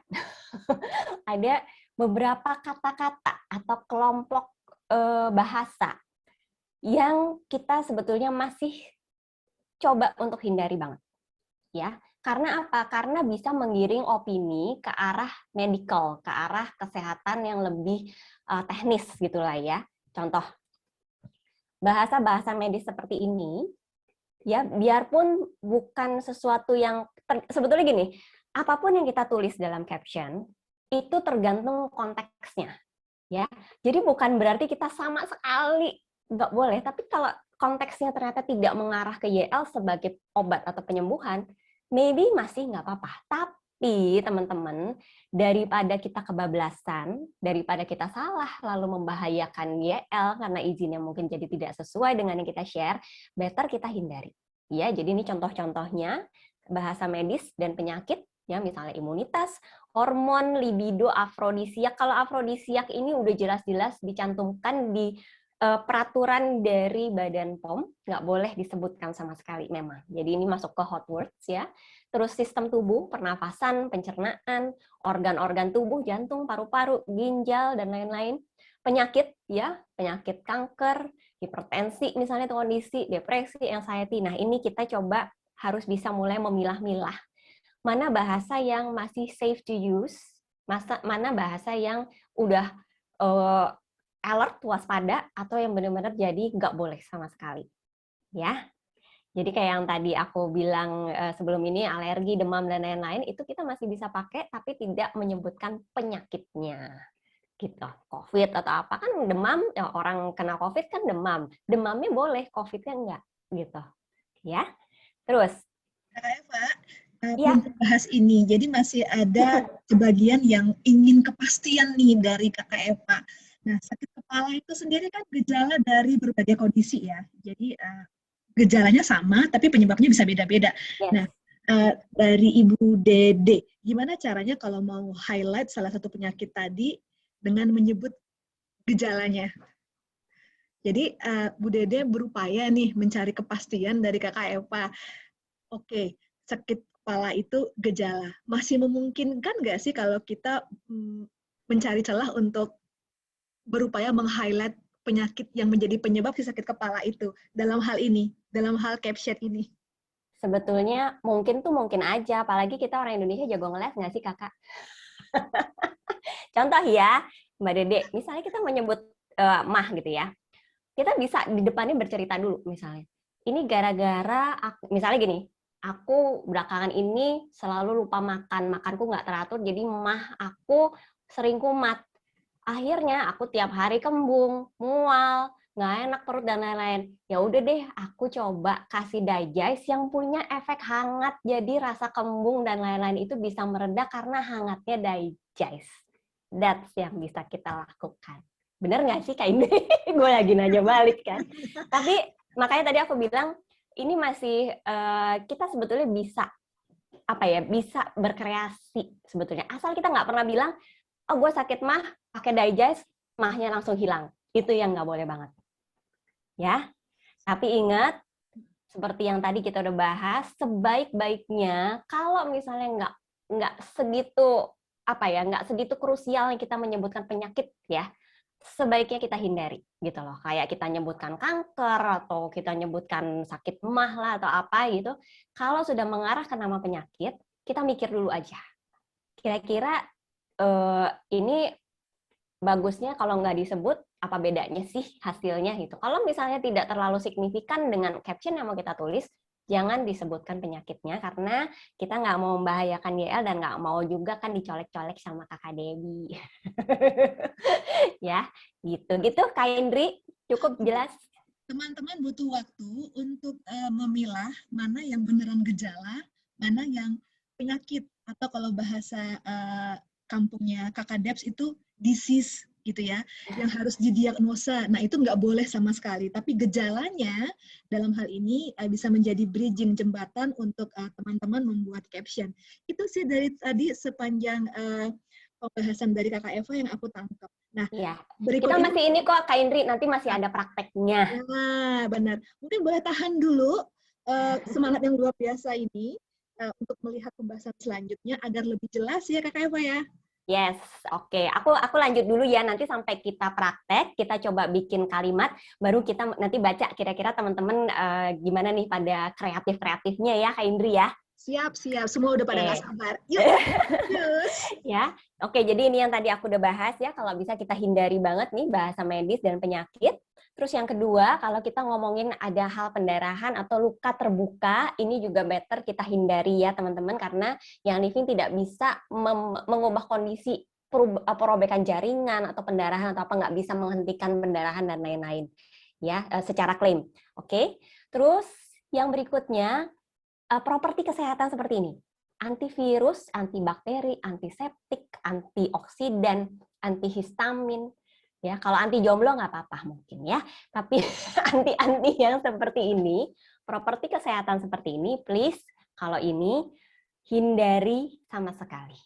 Ada beberapa kata-kata atau kelompok bahasa yang kita sebetulnya masih coba untuk hindari banget, ya. Karena apa? Karena bisa menggiring opini ke arah medical, ke arah kesehatan yang lebih teknis gitulah ya. Contoh, bahasa-bahasa medis seperti ini, ya biarpun bukan sesuatu yang sebetulnya gini, apapun yang kita tulis dalam caption itu tergantung konteksnya, ya. Jadi bukan berarti kita sama sekali nggak boleh, tapi kalau konteksnya ternyata tidak mengarah ke YL sebagai obat atau penyembuhan, maybe masih nggak apa-apa. Tapi teman-teman, daripada kita kebablasan, daripada kita salah lalu membahayakan YL karena izinnya mungkin jadi tidak sesuai dengan yang kita share, better kita hindari. Ya, jadi ini contoh-contohnya bahasa medis dan penyakit, ya misalnya imunitas, hormon, libido, afrodisiak. Kalau afrodisiak ini udah jelas-jelas dicantumkan di peraturan dari Badan POM, nggak boleh disebutkan sama sekali memang. Jadi ini masuk ke hot words ya. Terus sistem tubuh, pernafasan, pencernaan, organ-organ tubuh, jantung, paru-paru, ginjal, dan lain-lain. Penyakit ya, penyakit kanker, hipertensi, misalnya itu kondisi, depresi, anxiety. Nah ini kita coba harus bisa mulai memilah-milah. Mana bahasa yang masih safe to use, mana bahasa yang udah alert, waspada, atau yang benar-benar jadi nggak boleh sama sekali. Ya, jadi kayak yang tadi aku bilang sebelum ini, alergi, demam, dan lain-lain, itu kita masih bisa pakai, tapi tidak menyebutkan penyakitnya. Gitu. COVID atau apa, kan demam, ya orang kena COVID kan demam. Demamnya boleh, COVID-nya enggak. Gitu. Ya, terus. Kak Eva, Ya. belum bahas ini, jadi masih ada sebagian yang ingin kepastian nih dari Kakak Eva. Nah, sakit kepala itu sendiri kan gejala dari berbagai kondisi ya. Jadi gejalanya sama, tapi penyebabnya bisa beda-beda. Yes. Nah, dari Ibu Dede, gimana caranya kalau mau highlight salah satu penyakit tadi dengan menyebut gejalanya? Jadi Bu Dede berupaya nih mencari kepastian dari Kakak Eva. Oke, sakit kepala itu gejala. Masih memungkinkan nggak sih kalau kita mencari celah untuk berupaya meng-highlight penyakit yang menjadi penyebab si sakit kepala itu dalam hal ini, dalam hal caption ini? Sebetulnya mungkin tuh mungkin aja, apalagi kita orang Indonesia jago ngeles nggak sih kakak? Contoh ya, Mbak Dede, misalnya kita menyebut mah gitu ya, kita bisa di depannya bercerita dulu misalnya. Ini gara-gara, misalnya gini, aku belakangan ini selalu lupa makan, makanku nggak teratur, jadi mah aku sering kumat. Akhirnya aku tiap hari kembung, mual, nggak enak perut dan lain-lain. Ya udah deh, aku coba kasih digest yang punya efek hangat, jadi rasa kembung dan lain-lain itu bisa mereda karena hangatnya digest. That's yang bisa kita lakukan. Bener nggak sih Kak Indi? Gue lagi nanya balik kan. Tapi makanya tadi aku bilang ini masih kita sebetulnya bisa bisa berkreasi sebetulnya. Asal kita nggak pernah bilang, oh gue sakit mah, pakai digest, mahnya langsung hilang. Itu yang nggak boleh banget. Ya, tapi ingat, seperti yang tadi kita udah bahas, sebaik-baiknya kalau misalnya nggak segitu nggak segitu krusial yang kita menyebutkan penyakit ya, sebaiknya kita hindari gitu loh. Kayak kita nyebutkan kanker atau kita nyebutkan sakit mah lah atau apa gitu. Kalau sudah mengarah ke nama penyakit, kita mikir dulu aja. Kira-kira ini bagusnya kalau nggak disebut, apa bedanya sih hasilnya gitu. Kalau misalnya tidak terlalu signifikan dengan caption yang mau kita tulis, jangan disebutkan penyakitnya karena kita nggak mau membahayakan YL dan nggak mau juga kan dicolek-colek sama kakak Debbie. Ya, gitu Kak Indri, cukup jelas. Teman-teman butuh waktu untuk memilah mana yang beneran gejala, mana yang penyakit, atau kalau bahasa kampungnya Kakak Debs itu disease gitu ya, yang harus didiagnosa. Nah, itu nggak boleh sama sekali. Tapi gejalanya dalam hal ini bisa menjadi bridging, jembatan untuk teman-teman membuat caption. Itu sih dari tadi sepanjang pembahasan dari Kakak Eva yang aku tangkap. Nah, Iya. berikut Kita ini, masih ini kok, Kak Indri, nanti masih ada prakteknya. nah, benar. Mungkin boleh tahan dulu semangat yang luar biasa ini untuk melihat pembahasan selanjutnya agar lebih jelas ya Kakak Eva ya. Yes, oke. Aku lanjut dulu ya, nanti sampai kita praktek, kita coba bikin kalimat, baru kita nanti baca kira-kira teman-teman gimana nih pada kreatif-kreatifnya ya, Kak Indri ya. Siap, siap. Semua udah pada nggak Oke. sabar. Yuk, terus. Ya, oke. Jadi ini yang tadi aku udah bahas ya. Kalau bisa kita hindari banget nih bahasa medis dan penyakit. Terus yang kedua, kalau kita ngomongin ada hal pendarahan atau luka terbuka, ini juga better kita hindari ya teman-teman, karena yang living tidak bisa mengubah kondisi perobekan jaringan atau pendarahan atau apa, nggak bisa menghentikan pendarahan dan lain-lain ya secara klaim. Oke. Terus yang berikutnya, properti kesehatan seperti ini. Antivirus, antibakteri, antiseptik, antioksidan, antihistamin. Ya, kalau anti jomblo nggak apa-apa mungkin ya. Tapi anti-anti yang seperti ini, properti kesehatan seperti ini, please kalau ini hindari sama sekali.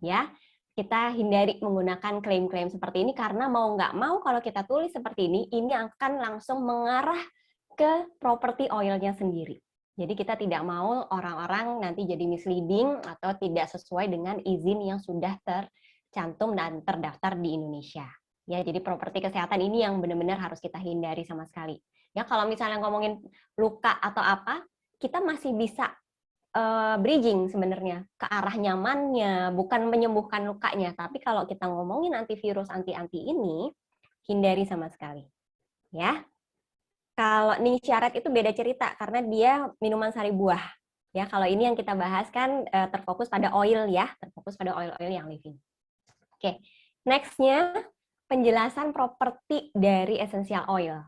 Ya, kita hindari menggunakan klaim-klaim seperti ini karena mau nggak mau kalau kita tulis seperti ini akan langsung mengarah ke property oil-nya sendiri. Jadi kita tidak mau orang-orang nanti jadi misleading atau tidak sesuai dengan izin yang sudah tercantum dan terdaftar di Indonesia. Ya, jadi properti kesehatan ini yang benar-benar harus kita hindari sama sekali. Ya, kalau misalnya ngomongin luka atau apa, kita masih bisa bridging sebenarnya ke arah nyamannya, bukan menyembuhkan lukanya. Tapi kalau kita ngomongin antivirus, anti-anti ini, hindari sama sekali. Ya. Kalau nih syarat itu beda cerita karena dia minuman sari buah. Ya, kalau ini yang kita bahas kan terfokus pada oil ya, terfokus pada oil-oil yang living. Oke, next-nya penjelasan properti dari essential oil.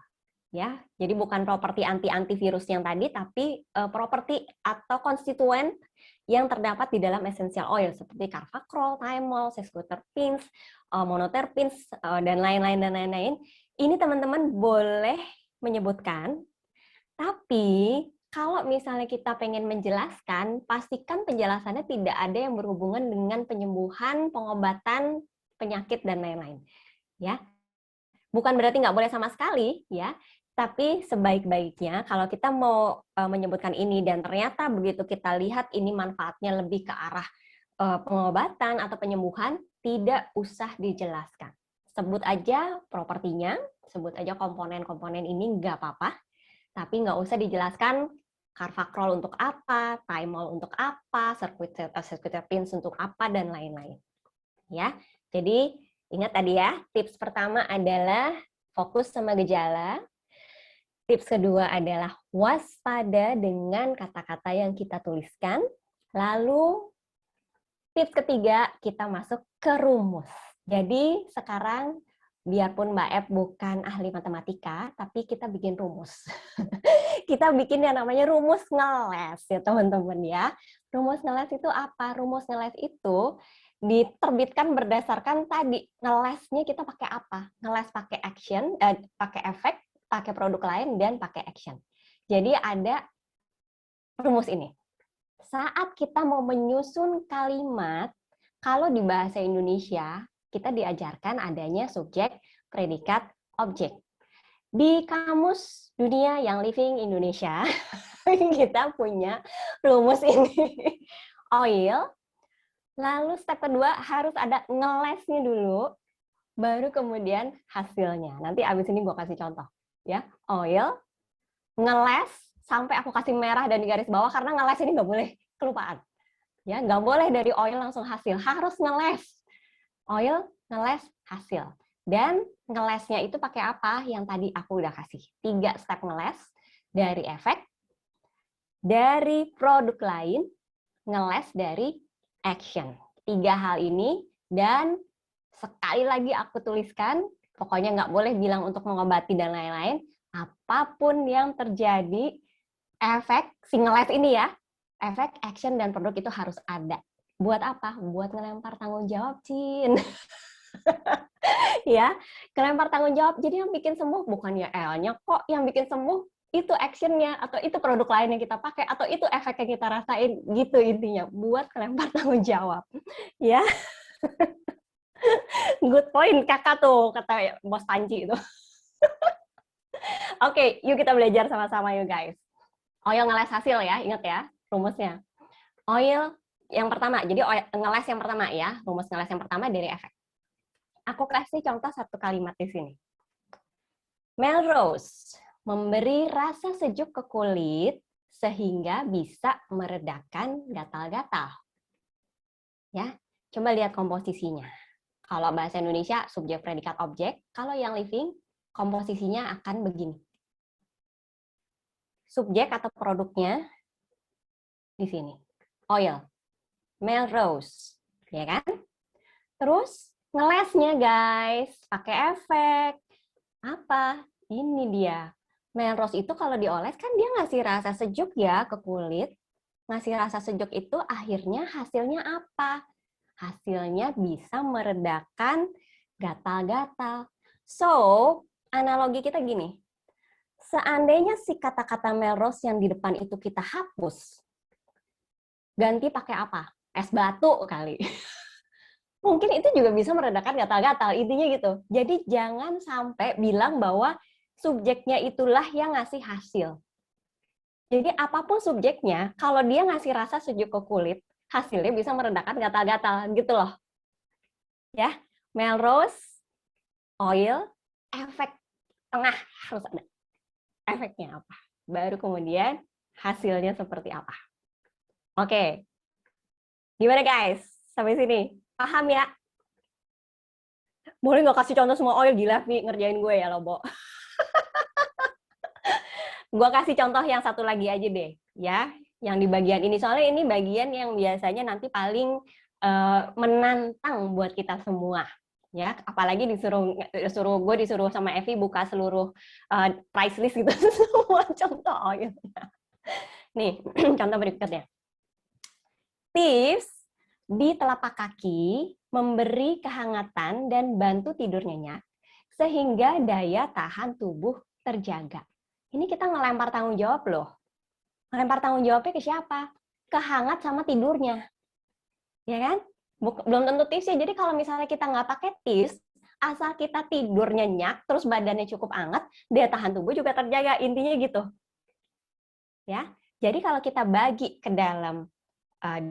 Ya, jadi bukan properti antivirus yang tadi, tapi properti atau konstituen yang terdapat di dalam essential oil seperti carvacrol, thymol, sesquiterpenes, monoterpenes, dan lain-lain. Ini teman-teman boleh menyebutkan, tapi kalau misalnya kita pengen menjelaskan, pastikan penjelasannya tidak ada yang berhubungan dengan penyembuhan, pengobatan, penyakit, dan lain-lain. Ya, bukan berarti nggak boleh sama sekali, ya. Tapi sebaik-baiknya kalau kita mau menyebutkan ini dan ternyata begitu kita lihat ini manfaatnya lebih ke arah pengobatan atau penyembuhan, tidak usah dijelaskan. Sebut aja propertinya, sebut aja komponen-komponen ini nggak apa-apa, tapi nggak usah dijelaskan carvacrol untuk apa, thymol untuk apa, sesquiterpenes untuk apa, dan lain-lain. Ya, jadi ingat tadi ya, tips pertama adalah fokus sama gejala. Tips kedua adalah waspada dengan kata-kata yang kita tuliskan. Lalu tips ketiga, kita masuk ke rumus. Jadi sekarang biarpun Mbak Ep bukan ahli matematika, tapi kita bikin rumus. Kita bikin yang namanya rumus ngeles ya teman-teman ya. Rumus ngeles itu apa? Rumus ngeles itu diterbitkan berdasarkan tadi ngelesnya kita pakai apa? Ngeles pakai action, pakai efek, pakai produk lain, dan pakai action. Jadi ada rumus ini. Saat kita mau menyusun kalimat, kalau di bahasa Indonesia, kita diajarkan adanya subjek, predikat, objek. Di Kamus Dunia yang Living Indonesia, kita punya rumus ini. Oil, lalu step kedua harus ada ngelesnya dulu, baru kemudian hasilnya. Nanti abis ini gue kasih contoh. Ya, oil, ngeles, sampai aku kasih merah dan di garis bawah, karena ngeles ini nggak boleh kelupaan. Ya, nggak boleh dari oil langsung hasil, harus ngeles. Oil, ngeles, hasil. Dan ngelesnya itu pakai apa? Yang tadi aku udah kasih. 3 step ngeles, dari efek, dari produk lain, ngeles dari action. 3 hal ini, dan sekali lagi aku tuliskan, pokoknya nggak boleh bilang untuk mengobati dan lain-lain, apapun yang terjadi, efek, si ngeles ini ya, efek, action, dan produk itu harus ada. Buat apa? Buat ngelempar tanggung jawab, Cin. Ya, kelempar tanggung jawab. Jadi yang bikin sembuh bukannya L-nya kok, yang bikin sembuh itu action-nya, atau itu produk lain yang kita pakai, atau itu efek yang kita rasain, gitu intinya. Buat kelempar tanggung jawab. Ya, good point kakak tuh, kata Bos Panji itu. Oke, yuk kita belajar sama-sama yuk guys. Oil ngeles hasil ya, ingat ya rumusnya. Oil yang pertama, jadi ngeles yang pertama ya, rumus ngeles yang pertama dari efek. Aku kasih contoh satu kalimat di sini. Melrose memberi rasa sejuk ke kulit sehingga bisa meredakan gatal-gatal. Ya, coba lihat komposisinya. Kalau bahasa Indonesia subjek predikat objek, kalau yang living komposisinya akan begini. Subjek atau produknya di sini. Oil. Melrose, ya kan? Terus ngelesnya guys, pakai efek. Apa? Ini dia. Melrose itu kalau dioles kan dia ngasih rasa sejuk ya ke kulit. Ngasih rasa sejuk itu akhirnya hasilnya apa? Hasilnya bisa meredakan gatal-gatal. So, analogi kita gini. Seandainya si kata-kata Melrose yang di depan itu kita hapus, ganti pakai apa? Es batu kali. Mungkin itu juga bisa meredakan gatal-gatal, intinya gitu. Jadi jangan sampai bilang bahwa subjeknya itulah yang ngasih hasil. Jadi apapun subjeknya, kalau dia ngasih rasa sejuk ke kulit, hasilnya bisa meredakan gatal-gatal, gitu loh. Ya, Melrose, oil, efek tengah harus ada. Efeknya apa? Baru kemudian hasilnya seperti apa. Oke, gimana guys? Sampai sini, paham ya? Boleh nggak kasih contoh semua oil? Gila nih ngerjain gue ya, Lobo. Gue kasih contoh yang satu lagi aja deh, ya. Yang di bagian ini, soalnya ini bagian yang biasanya nanti paling menantang buat kita semua. Ya, apalagi gue disuruh sama Evi buka seluruh price list gitu semua contoh oil. Nih, contoh berikutnya. Tips di telapak kaki memberi kehangatan dan bantu tidur nyenyak sehingga daya tahan tubuh terjaga. Ini kita ngelempar tanggung jawab loh. Ngelempar tanggung jawabnya ke siapa? Ke hangat sama tidurnya. Ya kan? Belum tentu tips ya. Jadi kalau misalnya kita nggak pakai tips, asal kita tidur nyenyak, terus badannya cukup hangat, daya tahan tubuh juga terjaga. Intinya gitu. Ya. Jadi kalau kita bagi ke dalam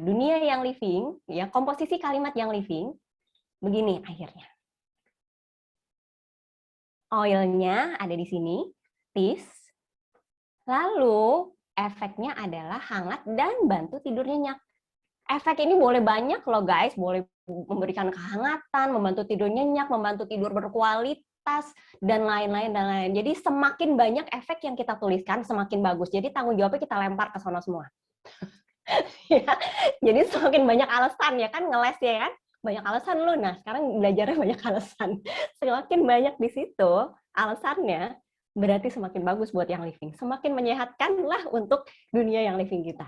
dunia yang living, ya komposisi kalimat yang living, begini akhirnya. Oilnya ada di sini, tips. Lalu efeknya adalah hangat dan bantu tidur nyenyak. Efek ini boleh banyak loh guys, boleh memberikan kehangatan, membantu tidur nyenyak, membantu tidur berkualitas, dan lain-lain, dan lain-lain. Jadi semakin banyak efek yang kita tuliskan, semakin bagus. Jadi tanggung jawabnya kita lempar ke sana semua. Ya, jadi semakin banyak alasan ya kan, ngeles ya kan? Banyak alasan lu. Nah, sekarang belajarnya banyak alasan. Semakin banyak di situ alasannya, berarti semakin bagus buat yang living. Semakin menyehatkan lah untuk dunia yang living kita.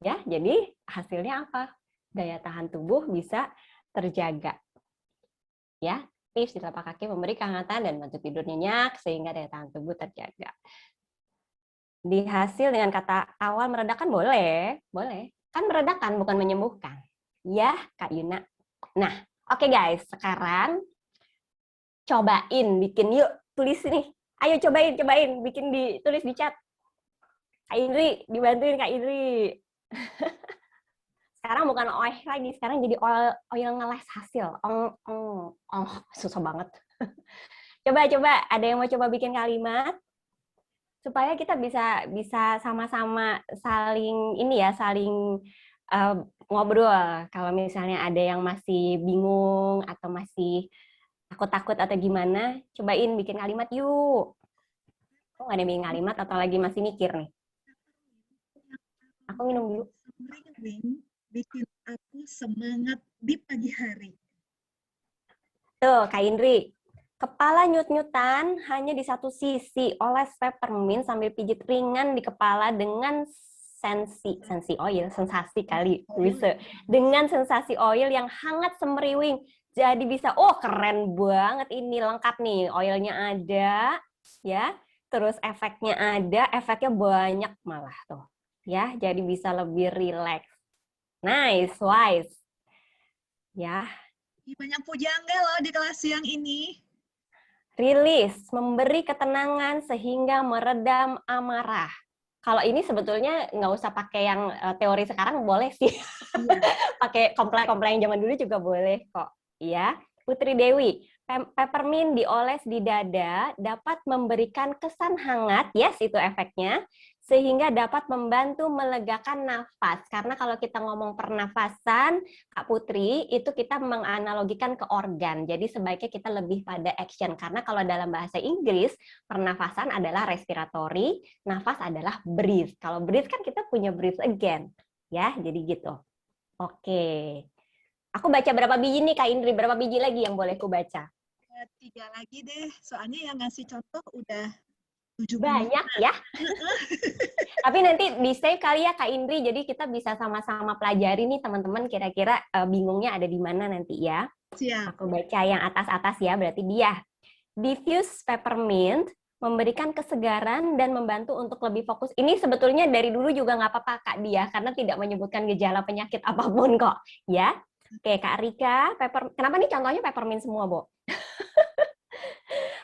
Ya, jadi hasilnya apa? Daya tahan tubuh bisa terjaga. Ya, tips di telapak kaki memberi kehangatan dan bantu tidur nyenyak sehingga daya tahan tubuh terjaga. Di hasil dengan kata awal meredakan boleh, boleh. Kan meredakan bukan menyembuhkan. Ya, Kak Yuna. Nah, oke guys, sekarang cobain bikin yuk, tulis nih. Ayo cobain bikin tulis di chat. Kak Indri, dibantuin Kak Indri. Sekarang bukan oil lagi, sekarang jadi oil ngeles hasil. Susah banget. Coba, ada yang mau coba bikin kalimat supaya kita bisa sama-sama saling ngobrol. Kalau misalnya ada yang masih bingung atau masih takut-takut atau gimana, cobain bikin kalimat yuk. Kok nggak ada bikin kalimat atau lagi masih mikir nih? Aku minum dulu. Bikin aku semangat di pagi hari. Tuh, Kak Indri. Kepala nyut-nyutan hanya di satu sisi. Oles peppermint sambil pijit ringan di kepala dengan sensasi kali bisa. Dengan sensasi oil yang hangat semeriwing. Jadi bisa, oh keren banget ini, lengkap nih, oilnya ada, ya. Terus efeknya banyak malah tuh. Ya, jadi bisa lebih rileks. Nice, wise. Ya, Banyak pujangga loh di kelas siang ini. rilis, memberi ketenangan sehingga meredam amarah. Kalau ini sebetulnya nggak usah pakai yang teori sekarang, boleh sih. Iya. Pakai komplek-komplek yang zaman dulu juga boleh kok. Ya, Putri Dewi, peppermint dioles di dada dapat memberikan kesan hangat, yes itu efeknya, sehingga dapat membantu melegakan nafas. Karena kalau kita ngomong pernafasan, Kak Putri, itu kita menganalogikan ke organ. Jadi sebaiknya kita lebih pada action. Karena kalau dalam bahasa Inggris, pernafasan adalah respiratory, nafas adalah breathe. Kalau breathe kan kita punya breathe again. Ya, jadi gitu. Oke. Aku baca berapa biji nih, Kak Indri? Berapa biji lagi yang boleh aku baca? 3 lagi deh, soalnya yang ngasih contoh udah 7 Banyak ya. Tapi nanti di-save kali ya, Kak Indri, jadi kita bisa sama-sama pelajari nih teman-teman kira-kira bingungnya ada di mana nanti ya. Siap. Aku baca yang atas-atas ya, berarti dia. Diffuse peppermint memberikan kesegaran dan membantu untuk lebih fokus. Ini sebetulnya dari dulu juga nggak apa-apa Kak Dia, karena tidak menyebutkan gejala penyakit apapun kok. Ya, oke Kak Rika, kenapa nih contohnya peppermint semua, Bo?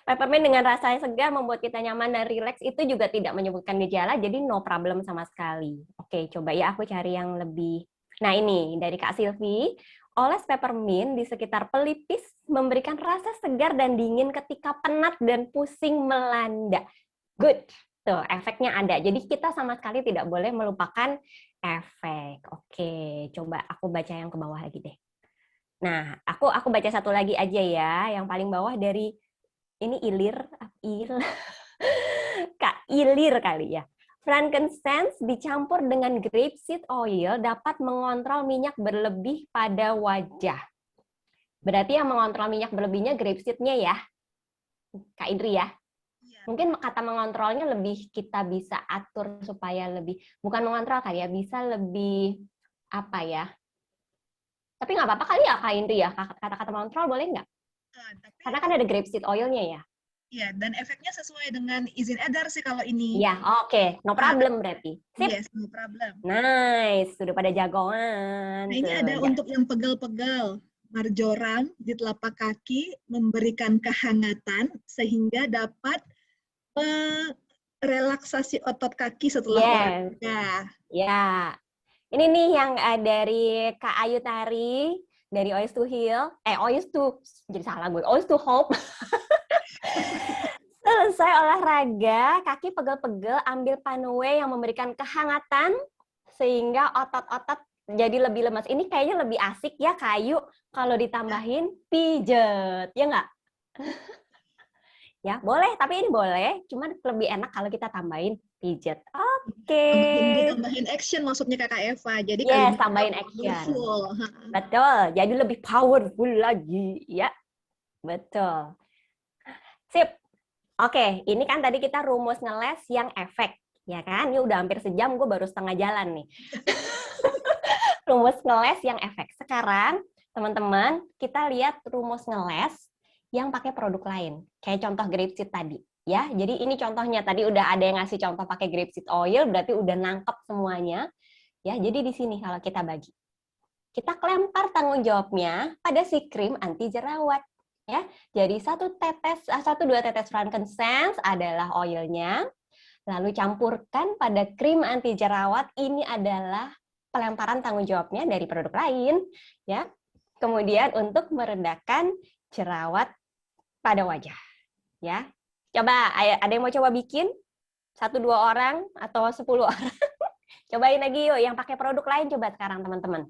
Peppermint dengan rasa segar membuat kita nyaman dan rileks itu juga tidak menyebutkan gejala, jadi no problem sama sekali. Oke, coba ya aku cari yang lebih. Nah ini dari Kak Silvi, oles peppermint di sekitar pelipis memberikan rasa segar dan dingin ketika penat dan pusing melanda. Good, tuh efeknya ada. Jadi kita sama sekali tidak boleh melupakan efek. Oke, coba aku baca yang ke bawah lagi deh. Nah, aku baca satu lagi aja ya, yang paling bawah dari ini Kak Ilir kali ya. Frankincense dicampur dengan grapeseed oil dapat mengontrol minyak berlebih pada wajah. Berarti yang mengontrol minyak berlebihnya grapeseed-nya ya, Kak Indri ya. Mungkin kata mengontrolnya lebih kita bisa atur supaya lebih, bukan mengontrol kali ya, bisa lebih apa ya. Tapi nggak apa-apa kali ya Kak Indri ya, kata-kata mengontrol boleh nggak? Karena kan ada grapeseed oil-nya ya. Iya, dan efeknya sesuai dengan izin edar sih kalau ini. Iya, oke. No problem berarti. Sip. Yes, no problem. Nice, sudah pada jagoan. Nah, ini ada ya. untuk yang pegal-pegal. Marjoram di telapak kaki memberikan kehangatan sehingga dapat relaksasi otot kaki setelah olahraga. Ya. Ini nih yang dari Kak Ayu Tari dari Oyes to Heal. Oyes to jadi salah gue. Oyes to Hope. Selesai olahraga, kaki pegel-pegel, ambil Panuwe yang memberikan kehangatan sehingga otot-otot jadi lebih lemas. Ini kayaknya lebih asik ya kayu kalau ditambahin pijet, ya nggak? Ya boleh, tapi ini boleh. Cuman lebih enak kalau kita tambahin pijet. Oke. Tambahin action maksudnya Kakak Eva. Jadi yes, tambahin action. Betul. Jadi lebih powerful lagi, ya. Betul. Sip. Oke, ini kan tadi kita rumus ngeles yang efek, ya kan? Ini udah hampir sejam, gue baru setengah jalan nih. Rumus ngeles yang efek. Sekarang, teman-teman, kita lihat rumus ngeles yang pakai produk lain. Kayak contoh grapeseed tadi. Ya, jadi ini contohnya. Tadi udah ada yang ngasih contoh pakai grapeseed oil, berarti udah nangkep semuanya. Ya, jadi di sini kalau kita bagi. Kita kelempar tanggung jawabnya pada si krim anti jerawat. Ya, jadi 1-2 tetes frankincense adalah oilnya, lalu campurkan pada krim anti jerawat. Ini adalah pelemparan tanggung jawabnya dari produk lain, ya. Kemudian untuk meredakan jerawat pada wajah, ya. Coba, ada yang mau coba bikin? 1-2 orang atau 10 orang? Cobain lagi yuk, yang pakai produk lain coba sekarang teman-teman.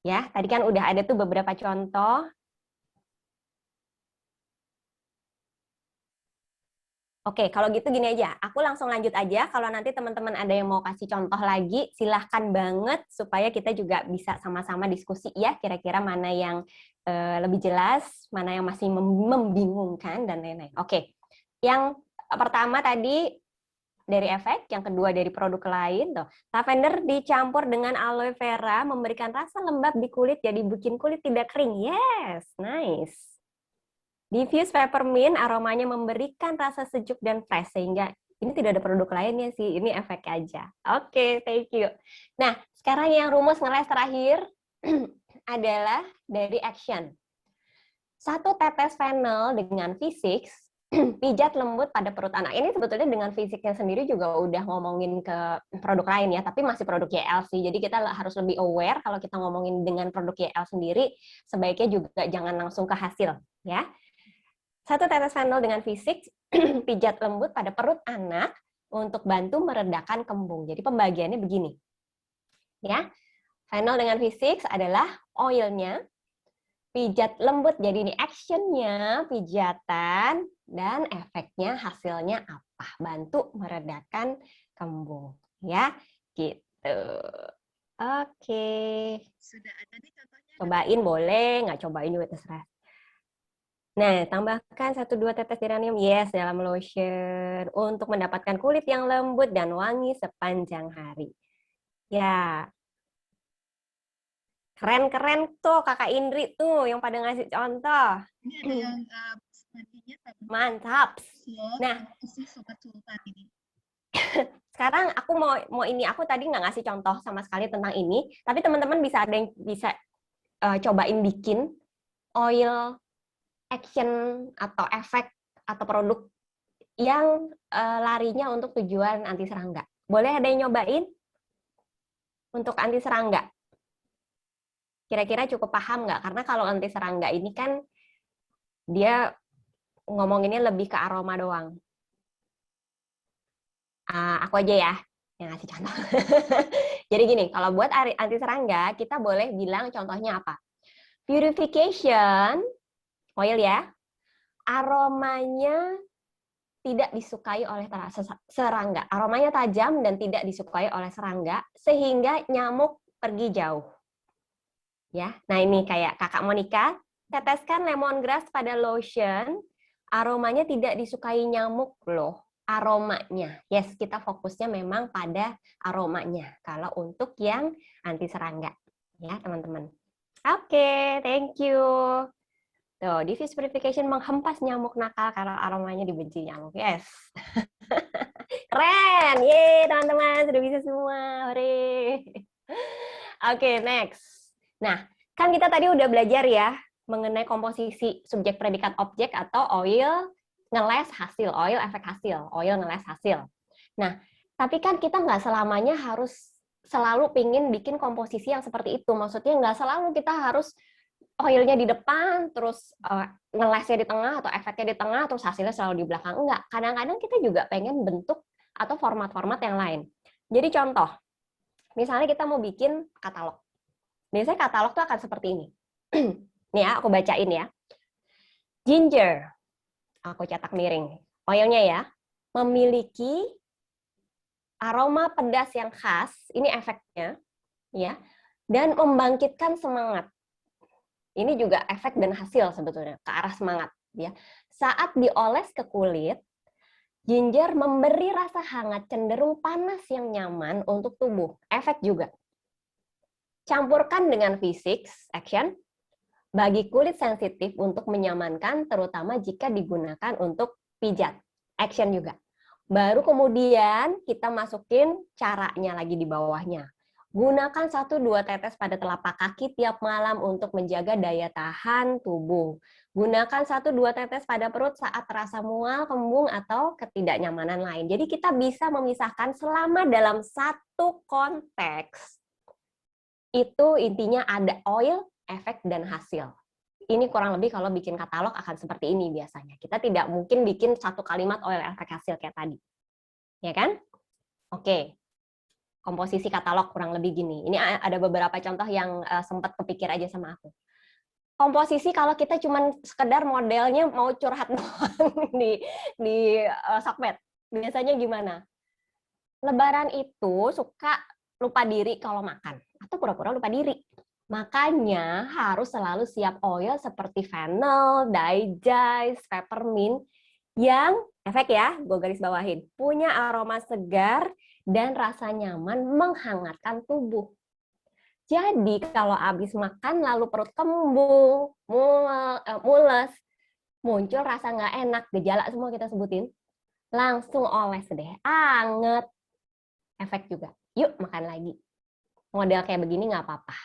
Ya, tadi kan udah ada tuh beberapa contoh. Oke, kalau gitu gini aja. Aku langsung lanjut aja. Kalau nanti teman-teman ada yang mau kasih contoh lagi, silahkan banget supaya kita juga bisa sama-sama diskusi ya, kira-kira mana yang lebih jelas, mana yang masih membingungkan, dan lain-lain. Oke, yang pertama tadi dari efek, yang kedua dari produk lain. Tuh. Lavender dicampur dengan aloe vera memberikan rasa lembab di kulit, jadi bikin kulit tidak kering. Yes, nice. Diffuse peppermint aromanya memberikan rasa sejuk dan fresh, sehingga ini tidak ada produk lainnya sih, ini efek aja. Oke, thank you. Nah, sekarang yang rumus ngeles terakhir adalah dari action. 1 tetes Fennel dengan V6, pijat lembut pada perut anak. Ini sebetulnya dengan fisiknya sendiri juga udah ngomongin ke produk lain ya, tapi masih produk YL sih. Jadi kita harus lebih aware kalau kita ngomongin dengan produk YL sendiri, sebaiknya juga jangan langsung ke hasil ya. 1 tetes Fennel dengan V6, pijat lembut pada perut anak untuk bantu meredakan kembung. Jadi pembagiannya begini. Ya. Fennel dengan V6 adalah oilnya, pijat lembut, jadi ini actionnya pijatan, dan efeknya hasilnya apa? Bantu meredakan kembung, ya, gitu. Oke. Sudah ada nih contohnya. Cobain boleh, nggak cobain juga terserah. Nah, tambahkan 1-2 tetes geranium, yes, dalam lotion untuk mendapatkan kulit yang lembut dan wangi sepanjang hari. Ya. Keren-keren tuh Kakak Indri tuh yang pada ngasih contoh. Ini ada yang nantinya mantap. Nah, isi Sobat Sultan ini. Sekarang aku mau ini, aku tadi nggak ngasih contoh sama sekali tentang ini, tapi teman-teman bisa ada yang bisa cobain bikin oil action atau efek atau produk yang larinya untuk tujuan anti serangga. Boleh ada yang nyobain untuk anti serangga? Kira-kira cukup paham nggak? Karena kalau anti serangga ini kan dia ngomonginnya lebih ke aroma doang. Aku aja ya yang ngasih contoh. Jadi gini, kalau buat anti serangga, kita boleh bilang contohnya apa? Purification, oil ya, aromanya tidak disukai oleh serangga. Aromanya tajam dan tidak disukai oleh serangga, sehingga nyamuk pergi jauh. Ya, nah ini kayak Kakak Monica, teteskan lemongrass pada lotion, aromanya tidak disukai nyamuk loh, aromanya. Yes, kita fokusnya memang pada aromanya kalau untuk yang anti serangga. Ya, teman-teman. Oke, thank you. Tuh, diffuse purification menghempas nyamuk nakal karena aromanya dibenci nyamuk. Yes. Keren. Yeay, teman-teman, sudah bisa semua. Hore. Oke, next. Nah, kan kita tadi udah belajar ya mengenai komposisi subjek predikat objek atau oil ngeles hasil, oil efek hasil, oil ngeles hasil. Nah, tapi kan kita nggak selamanya harus selalu pingin bikin komposisi yang seperti itu. Maksudnya nggak selalu kita harus oilnya di depan, terus ngelesnya di tengah, atau efeknya di tengah, terus hasilnya selalu di belakang. Enggak, kadang-kadang kita juga pengen bentuk atau format-format yang lain. Jadi contoh, misalnya kita mau bikin katalog. Biasanya katalog tuh akan seperti ini. Nih ya, aku bacain ya. Ginger, aku cetak miring. Oilnya ya, memiliki aroma pedas yang khas, ini efeknya, ya, dan membangkitkan semangat. Ini juga efek dan hasil sebetulnya, ke arah semangat. Ya. Saat dioles ke kulit, ginger memberi rasa hangat cenderung panas yang nyaman untuk tubuh. Efek juga. Campurkan dengan V6 action bagi kulit sensitif untuk menyamankan, terutama jika digunakan untuk pijat. Action juga. Baru kemudian kita masukin caranya lagi di bawahnya. Gunakan 1-2 tetes pada telapak kaki tiap malam untuk menjaga daya tahan tubuh. Gunakan 1-2 tetes pada perut saat terasa mual, kembung, atau ketidaknyamanan lain. Jadi kita bisa memisahkan selama dalam satu konteks. Itu intinya ada oil, efek, dan hasil. Ini kurang lebih kalau bikin katalog akan seperti ini biasanya. Kita tidak mungkin bikin satu kalimat oil, efek, hasil kayak tadi. Ya kan? Oke. Komposisi katalog kurang lebih gini. Ini ada beberapa contoh yang sempat kepikir aja sama aku. Komposisi kalau kita cuma sekedar modelnya mau curhat doang di sosmed. Biasanya gimana? Lebaran itu suka lupa diri kalau makan atau pura-pura lupa diri. Makanya harus selalu siap oil seperti fennel, digest, peppermint yang Efek ya, gue garis bawahin. Punya aroma segar dan rasa nyaman menghangatkan tubuh. Jadi kalau habis makan lalu perut kembung, mules, muncul rasa nggak enak, gejala semua kita sebutin, langsung oles deh, anget. Efek juga. Yuk makan lagi. Model kayak begini nggak apa-apa.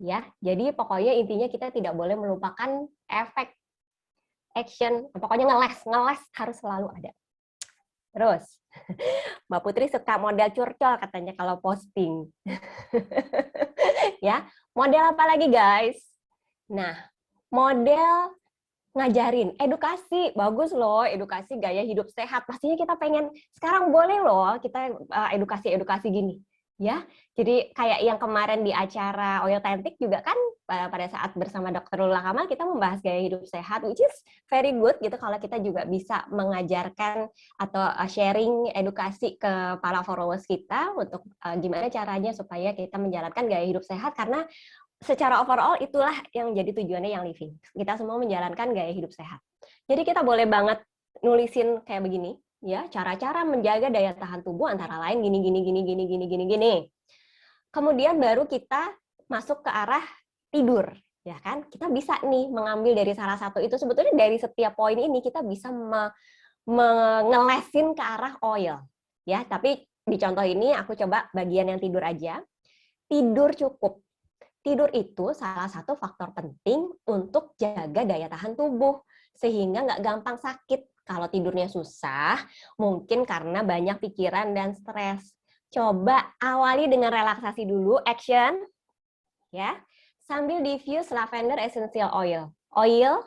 Ya, jadi pokoknya intinya kita tidak boleh melupakan efek action. Pokoknya ngeles harus selalu ada. Terus, Mbak Putri suka model curcol katanya kalau posting. Ya, model apa lagi guys? Nah, model ngajarin, edukasi, bagus loh, edukasi gaya hidup sehat. Pastinya kita pengen, sekarang boleh loh kita edukasi-edukasi gini. Ya, jadi kayak yang kemarin di acara Oil Tantik juga kan pada saat bersama Dr. Lula Kamal kita membahas gaya hidup sehat, which is very good gitu kalau kita juga bisa mengajarkan atau sharing edukasi ke para followers kita untuk gimana caranya supaya kita menjalankan gaya hidup sehat, karena secara overall itulah yang jadi tujuannya yang living. Kita semua menjalankan gaya hidup sehat. Jadi kita boleh banget nulisin kayak begini, ya, cara-cara menjaga daya tahan tubuh antara lain gini. Kemudian baru kita masuk ke arah tidur, ya kan? Kita bisa nih mengambil dari salah satu itu. Sebetulnya dari setiap poin ini kita bisa mengelesin ke arah oil, ya. Tapi di contoh ini aku coba bagian yang tidur aja. Tidur cukup. Tidur itu salah satu faktor penting untuk jaga daya tahan tubuh, sehingga nggak gampang sakit. Kalau tidurnya susah, mungkin karena banyak pikiran dan stres. Coba awali dengan relaksasi dulu, action, ya. Sambil diffuse lavender essential oil. Oil,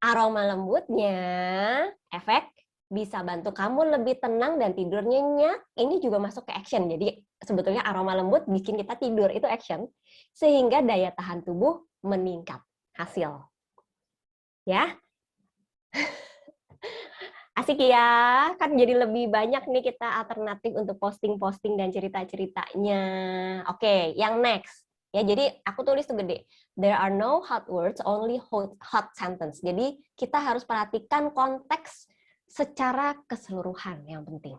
aroma lembutnya, efek bisa bantu kamu lebih tenang dan tidur nyenyak. Ini juga masuk ke action. Jadi sebetulnya aroma lembut bikin kita tidur, itu action. Sehingga daya tahan tubuh meningkat. Hasil. Ya. Asik ya. Kan jadi lebih banyak nih kita alternatif untuk posting-posting dan cerita-ceritanya. Oke, yang next. Ya, jadi aku tulis tuh gede. There are no hot words, only hot sentence. Jadi kita harus perhatikan konteks secara keseluruhan yang penting.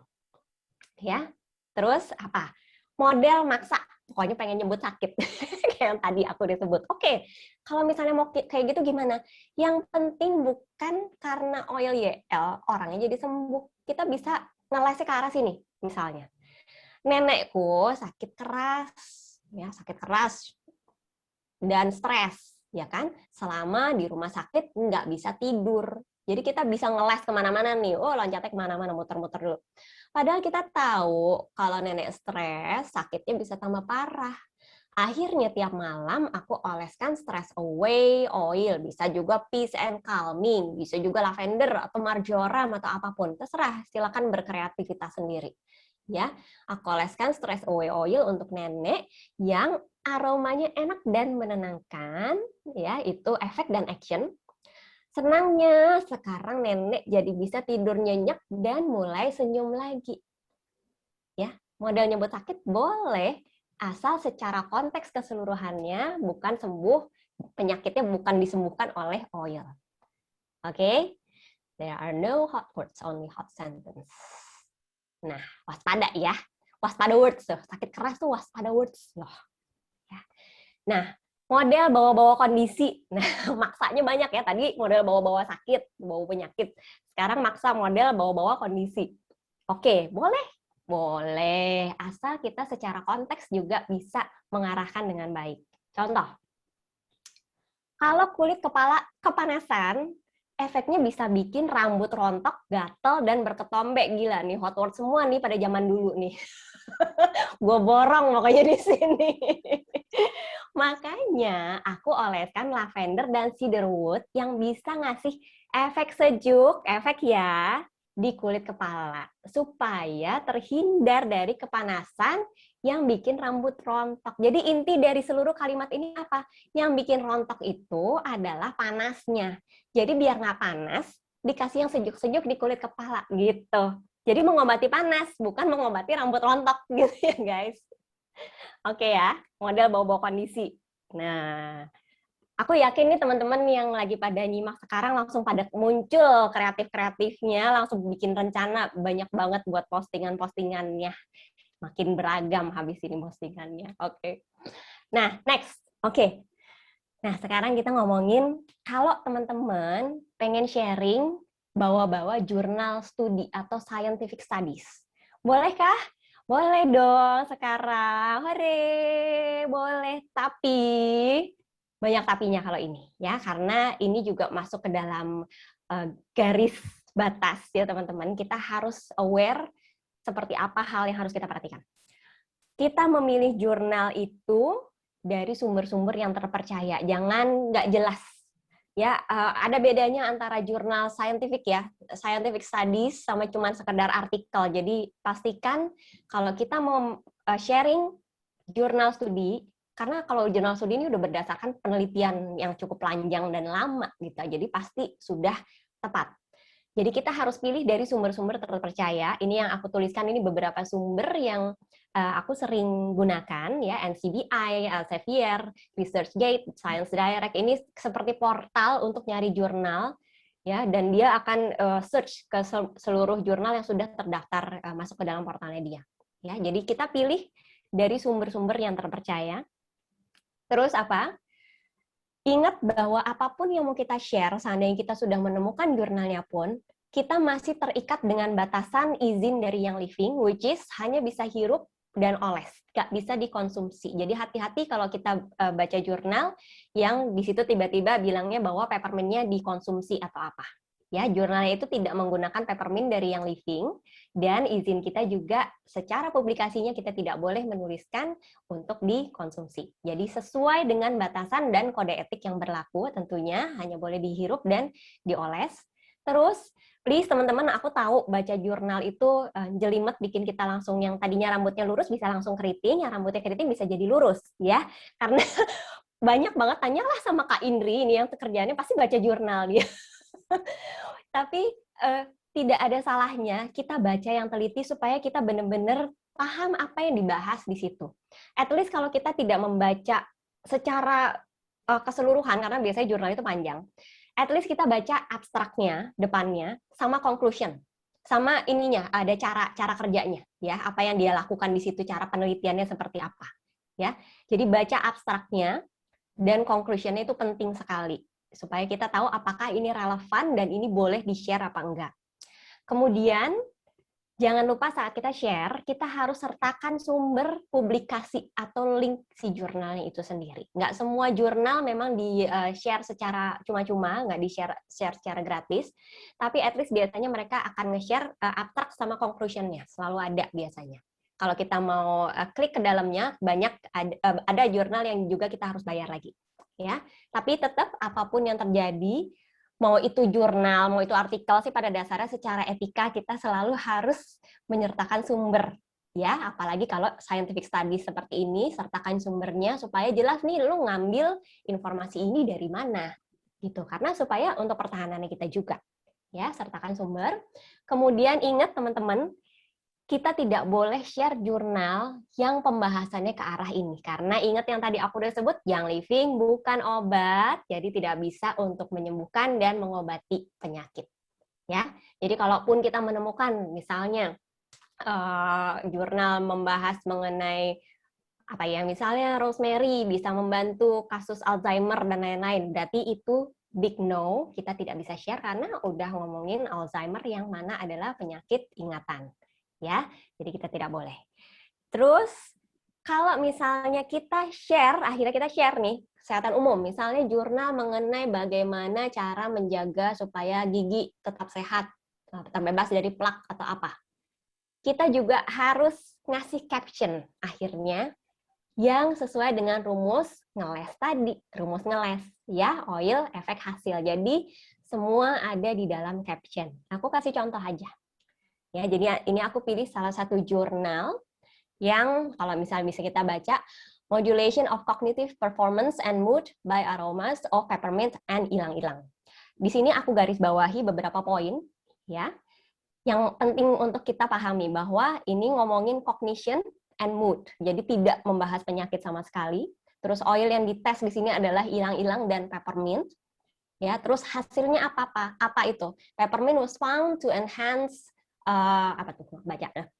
Ya. Terus apa? Model maksa. Pokoknya pengen nyebut sakit. Kayak yang tadi aku disebut. Oke, kalau misalnya mau kayak gitu gimana? Yang penting bukan karena oil YL orangnya jadi sembuh. Kita bisa ngelesnya ke arah sini, misalnya. Nenekku sakit keras, ya sakit keras dan stres, ya kan? Selama di rumah sakit nggak bisa tidur. Jadi kita bisa ngeles kemana-mana nih. Oh, loncatnya kemana-mana, muter-muter dulu. Padahal kita tahu kalau nenek stres, sakitnya bisa tambah parah. Akhirnya tiap malam aku oleskan stress away oil, bisa juga peace and calming, bisa juga lavender atau marjoram atau apapun, terserah, silakan berkreativitas sendiri. Ya, aku oleskan stress away oil untuk nenek yang aromanya enak dan menenangkan, ya, itu efek dan action. Senangnya sekarang nenek jadi bisa tidur nyenyak dan mulai senyum lagi. Ya, model nyebut sakit boleh, asal secara konteks keseluruhannya bukan sembuh, penyakitnya bukan disembuhkan oleh oil. Oke? There are no hot words, only hot sentence. Nah, waspada ya. Waspada words tuh. Sakit keras tuh waspada words loh. Ya. Nah, model bawa-bawa kondisi. Nah, maksanya banyak ya. Tadi model bawa-bawa sakit, bawa penyakit. Sekarang maksa model bawa-bawa kondisi. Oke, boleh. Boleh, asal kita secara konteks juga bisa mengarahkan dengan baik. Contoh, kalau kulit kepala kepanasan, efeknya bisa bikin rambut rontok, gatel, dan berketombe. Gila nih, hot word semua nih pada zaman dulu nih. Gue borong pokoknya di sini. Makanya aku oleskan lavender dan cedarwood yang bisa ngasih efek sejuk, efek ya, di kulit kepala supaya terhindar dari kepanasan yang bikin rambut rontok. Jadi inti dari seluruh kalimat ini apa? Yang bikin rontok itu adalah panasnya. Jadi biar nggak panas, dikasih yang sejuk-sejuk di kulit kepala gitu. Jadi mengobati panas, bukan mengobati rambut rontok gitu ya guys. Oke ya, model bawa-bawa kondisi. Nah, Aku yakin nih teman-teman yang lagi pada nyimak sekarang langsung pada muncul kreatif-kreatifnya, langsung bikin rencana banyak banget buat postingan-postingannya. Makin beragam habis ini postingannya. Oke. Nah, next. Oke. Nah, sekarang kita ngomongin kalau teman-teman pengen sharing bawa-bawa jurnal studi atau scientific studies. Bolehkah? Boleh dong sekarang. Hore, boleh. Tapi banyak tapinya kalau ini ya, karena ini juga masuk ke dalam garis batas ya teman-teman. Kita harus aware seperti apa hal yang harus kita perhatikan. Kita memilih jurnal itu dari sumber-sumber yang terpercaya, jangan nggak jelas. Ya, ada bedanya antara jurnal scientific ya, scientific studies sama cuma sekedar artikel. Jadi pastikan kalau kita mau sharing jurnal studi, karena kalau jurnal studi ini udah berdasarkan penelitian yang cukup panjang dan lama gitu, jadi pasti sudah tepat. Jadi kita harus pilih dari sumber-sumber terpercaya. Ini yang aku tuliskan, ini beberapa sumber yang aku sering gunakan ya, NCBI, Elsevier, ResearchGate, Science Direct. Ini seperti portal untuk nyari jurnal ya, dan dia akan search ke seluruh jurnal yang sudah terdaftar masuk ke dalam portalnya dia. Ya, jadi kita pilih dari sumber-sumber yang terpercaya. Terus apa? Ingat bahwa apapun yang mau kita share, seandainya kita sudah menemukan jurnalnya pun, kita masih terikat dengan batasan izin dari yang living, which is hanya bisa hirup dan oles, nggak bisa dikonsumsi. Jadi hati-hati kalau kita baca jurnal yang di situ tiba-tiba bilangnya bahwa peppermint-nya dikonsumsi atau apa. Ya, jurnalnya itu tidak menggunakan peppermint dari yang living, dan izin kita juga secara publikasinya kita tidak boleh menuliskan untuk dikonsumsi. Jadi sesuai dengan batasan dan kode etik yang berlaku, tentunya hanya boleh dihirup dan dioles. Terus, please teman-teman, aku tahu baca jurnal itu jelimet, bikin kita langsung yang tadinya rambutnya lurus bisa langsung keriting, yang rambutnya keriting bisa jadi lurus, ya. Karena banyak banget, tanyalah sama Kak Indri ini yang kerjaannya pasti baca jurnal dia. Tapi tidak ada salahnya kita baca yang teliti supaya kita benar-benar paham apa yang dibahas di situ. At least kalau kita tidak membaca secara keseluruhan, karena biasanya jurnal itu panjang, at least kita baca abstraknya, depannya, sama conclusion. Sama ininya, ada cara kerjanya, ya, apa yang dia lakukan di situ, cara penelitiannya seperti apa. Ya, jadi baca abstraknya dan conclusion-nya itu penting sekali, supaya kita tahu apakah ini relevan dan ini boleh di-share apa enggak. Kemudian, jangan lupa saat kita share, kita harus sertakan sumber publikasi atau link si jurnalnya itu sendiri. Nggak semua jurnal memang di-share secara cuma-cuma, nggak di-share secara gratis, tapi at least biasanya mereka akan nge-share abstrak sama conclusion-nya, selalu ada biasanya. Kalau kita mau klik ke dalamnya, banyak ada jurnal yang juga kita harus bayar lagi. Ya, tapi tetap apapun yang terjadi, mau itu jurnal, mau itu artikel sih, pada dasarnya secara etika kita selalu harus menyertakan sumber, ya. Apalagi kalau scientific study seperti ini, sertakan sumbernya supaya jelas nih lu ngambil informasi ini dari mana, gitu. Karena supaya untuk pertahanannya kita juga, ya, sertakan sumber. Kemudian ingat teman-teman, kita tidak boleh share jurnal yang pembahasannya ke arah ini. Karena ingat yang tadi aku udah sebut, yang living bukan obat, jadi tidak bisa untuk menyembuhkan dan mengobati penyakit. Ya, jadi kalaupun kita menemukan misalnya jurnal membahas mengenai apa ya, misalnya rosemary bisa membantu kasus Alzheimer dan lain-lain, berarti itu big no, kita tidak bisa share karena udah ngomongin Alzheimer yang mana adalah penyakit ingatan. Ya, jadi kita tidak boleh. Terus kalau misalnya kita share, akhirnya kita share nih kesehatan umum, misalnya jurnal mengenai bagaimana cara menjaga supaya gigi tetap sehat, terbebas dari plak atau apa. Kita juga harus ngasih caption akhirnya yang sesuai dengan rumus ngeles tadi, rumus ngeles ya, oil efek hasil. Jadi semua ada di dalam caption. Aku kasih contoh aja. Ya, jadi ini aku pilih salah satu jurnal yang kalau misalnya bisa kita baca, Modulation of Cognitive Performance and Mood by Aromas of Peppermint and Ilang-Ilang. Di sini aku garis bawahi beberapa poin ya, yang penting untuk kita pahami bahwa ini ngomongin cognition and mood. Jadi tidak membahas penyakit sama sekali, Terus oil yang dites di sini adalah ilang-ilang dan peppermint. Ya, terus hasilnya apa itu? Peppermint was found to enhance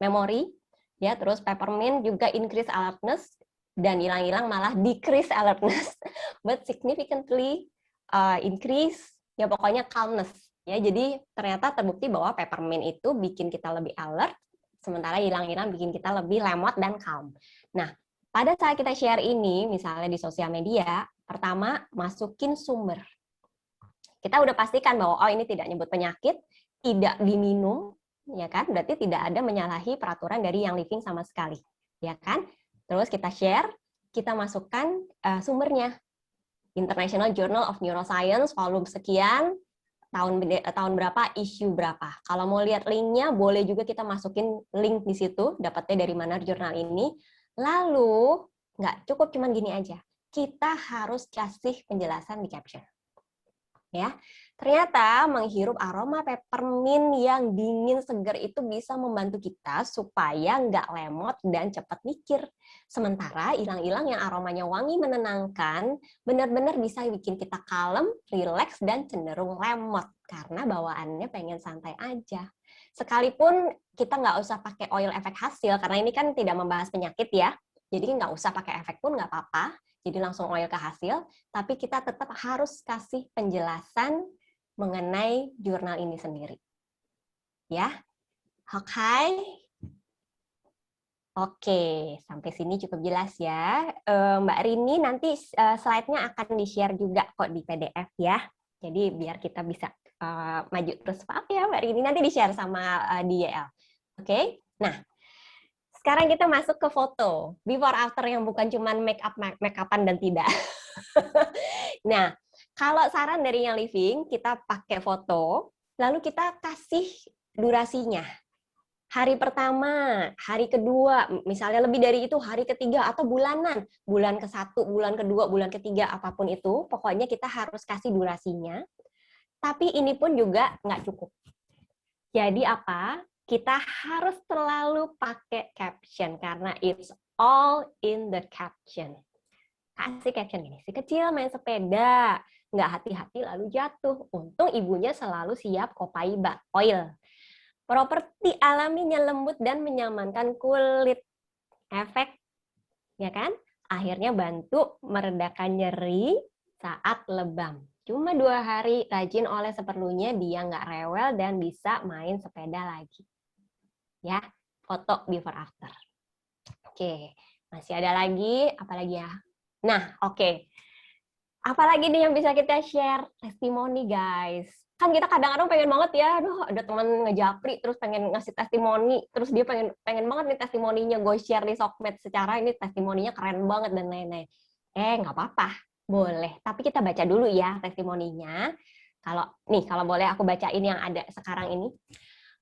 memory. Ya, terus peppermint juga increase alertness dan ilang-ilang malah decrease alertness, but significantly increase ya pokoknya calmness. Ya, jadi ternyata terbukti bahwa peppermint itu bikin kita lebih alert, sementara ilang-ilang bikin kita lebih lemot dan calm. Nah, pada saat kita share ini, misalnya di sosial media, pertama masukin sumber. Kita udah pastikan bahwa ini tidak nyebut penyakit, tidak diminum, ya kan? Berarti tidak ada menyalahi peraturan dari Young Living sama sekali, ya kan? Terus kita share, kita masukkan sumbernya. International Journal of Neuroscience, volume sekian, tahun berapa, issue berapa. Kalau mau lihat linknya, boleh juga kita masukin link di situ, dapatnya dari mana jurnal ini. Lalu, nggak cukup cuman gini aja. Kita harus kasih penjelasan di caption. Ya, ternyata menghirup aroma peppermint yang dingin segar itu bisa membantu kita supaya nggak lemot dan cepat mikir. Sementara ilang-ilang yang aromanya wangi menenangkan, benar-benar bisa bikin kita kalem, rileks, dan cenderung lemot karena bawaannya pengen santai aja. Sekalipun kita nggak usah pakai oil efek hasil, karena ini kan tidak membahas penyakit ya, jadi nggak usah pakai efek pun nggak apa-apa, jadi langsung oil ke hasil, tapi kita tetap harus kasih penjelasan mengenai jurnal ini sendiri. Ya, oke. Oke, sampai sini cukup jelas ya. Mbak Rini nanti slide-nya akan di-share juga kok di PDF ya. Jadi biar kita bisa maju terus. Maaf ya Mbak Rini, nanti di-share sama di YL. Oke, nah sekarang kita masuk ke foto. Before after yang bukan cuma make-upan dan tidak. Nah, kalau saran dari Young Living, kita pakai foto, lalu kita kasih durasinya. Hari pertama, hari kedua, misalnya lebih dari itu, hari ketiga, atau bulanan. Bulan ke-1, bulan kedua, bulan ketiga, apapun itu, pokoknya kita harus kasih durasinya. Tapi ini pun juga nggak cukup. Jadi apa? Kita harus selalu pakai caption, karena it's all in the caption. Kasih caption gini, si kecil main sepeda, nggak hati-hati lalu jatuh. Untung ibunya selalu siap kopai oil. Properti alaminya lembut dan menyamankan kulit. Efek, ya kan? Akhirnya bantu meredakan nyeri saat lebam. Cuma 2 hari rajin oleh seperlunya, dia nggak rewel dan bisa main sepeda lagi. Ya, foto before after. Oke, masih ada lagi, apalagi ya? Nah, oke. Apalagi nih yang bisa kita share? Testimoni, guys. Kan kita kadang-kadang pengen banget ya, aduh ada teman ngejapri terus pengen ngasih testimoni, terus dia pengen banget nih testimoninya gue share di Sokmed secara ini testimoninya keren banget dan lain-lain. Nggak apa-apa, boleh. Tapi kita baca dulu ya testimoninya. Kalau boleh aku bacain yang ada sekarang ini.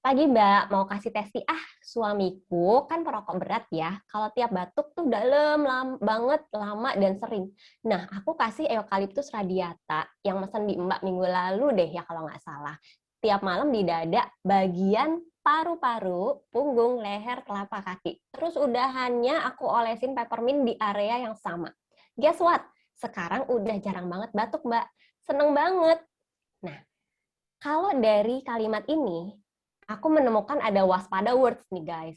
Pagi Mbak, mau kasih testi, suamiku kan perokok berat ya, kalau tiap batuk tuh dalam banget, lama dan sering. Nah, aku kasih eukaliptus radiata yang mesen di Mbak minggu lalu deh ya kalau nggak salah. Tiap malam di dada, bagian paru-paru, punggung, leher, telapak kaki. Terus udahannya aku olesin peppermint di area yang sama. Guess what? Sekarang udah jarang banget batuk Mbak. Seneng banget. Nah, kalau dari kalimat ini, aku menemukan ada waspada words nih guys.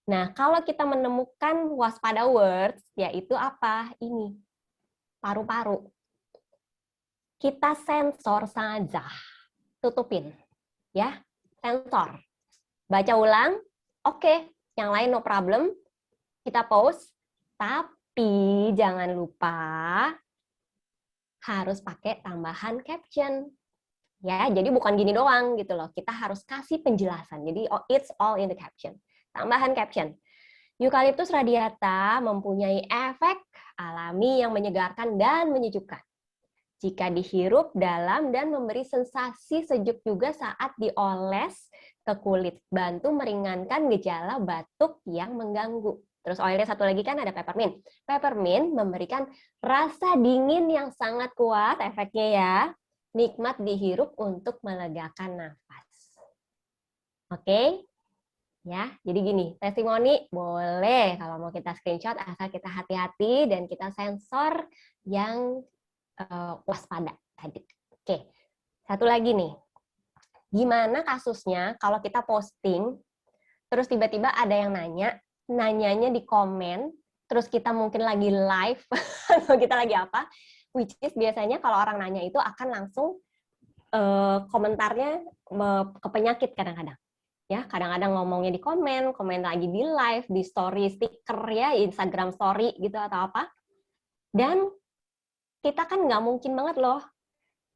Nah, kalau kita menemukan waspada words, yaitu apa? Ini, paru-paru. Kita sensor saja, tutupin. Ya, sensor. Baca ulang, oke. Yang lain no problem, kita pause. Tapi jangan lupa harus pakai tambahan caption. Ya, jadi bukan gini doang gitu loh. Kita harus kasih penjelasan. Jadi it's all in the caption. Tambahan caption. Eukaliptus radiata mempunyai efek alami yang menyegarkan dan menyejukkan. Jika dihirup dalam dan memberi sensasi sejuk juga saat dioles ke kulit. Bantu meringankan gejala batuk yang mengganggu. Terus oilnya satu lagi kan ada peppermint. Peppermint memberikan rasa dingin yang sangat kuat efeknya ya. Nikmat dihirup untuk melegakan nafas. Oke? Ya, jadi gini, testimoni boleh kalau mau kita screenshot asal kita hati-hati dan kita sensor yang waspada tadi. Oke, satu lagi nih. Gimana kasusnya kalau kita posting, terus tiba-tiba ada yang nanyanya di komen, terus kita mungkin lagi live, atau kita lagi apa, which is biasanya kalau orang nanya itu akan langsung komentarnya ke penyakit kadang-kadang. Ya, kadang-kadang ngomongnya di komen lagi di live, di story stiker ya, Instagram story gitu atau apa. Dan kita kan nggak mungkin banget loh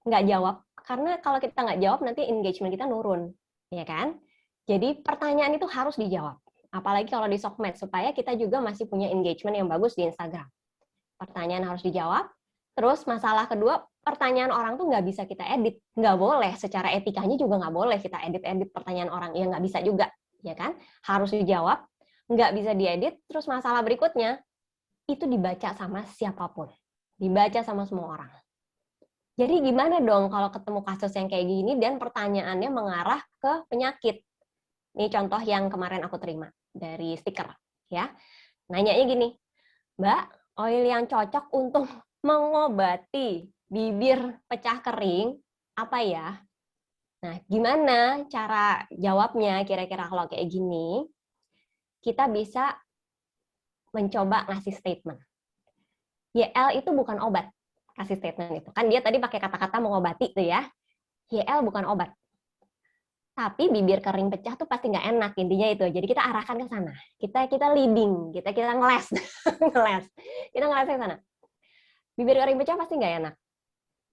nggak jawab, karena kalau kita nggak jawab nanti engagement kita nurun, ya kan? Jadi pertanyaan itu harus dijawab, apalagi kalau di sosmed, supaya kita juga masih punya engagement yang bagus di Instagram. Pertanyaan harus dijawab. Terus masalah kedua, pertanyaan orang tuh nggak bisa kita edit, nggak boleh, secara etikanya juga nggak boleh kita edit pertanyaan orang, ya nggak bisa juga, ya kan? Harus dijawab, nggak bisa diedit. Terus masalah berikutnya, itu dibaca sama siapapun, dibaca sama semua orang. Jadi gimana dong kalau ketemu kasus yang kayak gini dan pertanyaannya mengarah ke penyakit? Ini contoh yang kemarin aku terima dari stiker, ya. Nanyanya gini, Mbak, oil yang cocok untuk mengobati bibir pecah kering apa ya? Nah, gimana cara jawabnya kira-kira kalau kayak gini? Kita bisa mencoba ngasih statement. YL itu bukan obat. Kasih statement itu. Kan dia tadi pakai kata-kata mengobati tuh ya. YL bukan obat. Tapi bibir kering pecah tuh pasti nggak enak, intinya itu. Jadi kita arahkan ke sana. Kita leading, kita ngeles. ngeles. Kita ngeles ke sana. Bibir kering pecah pasti nggak enak.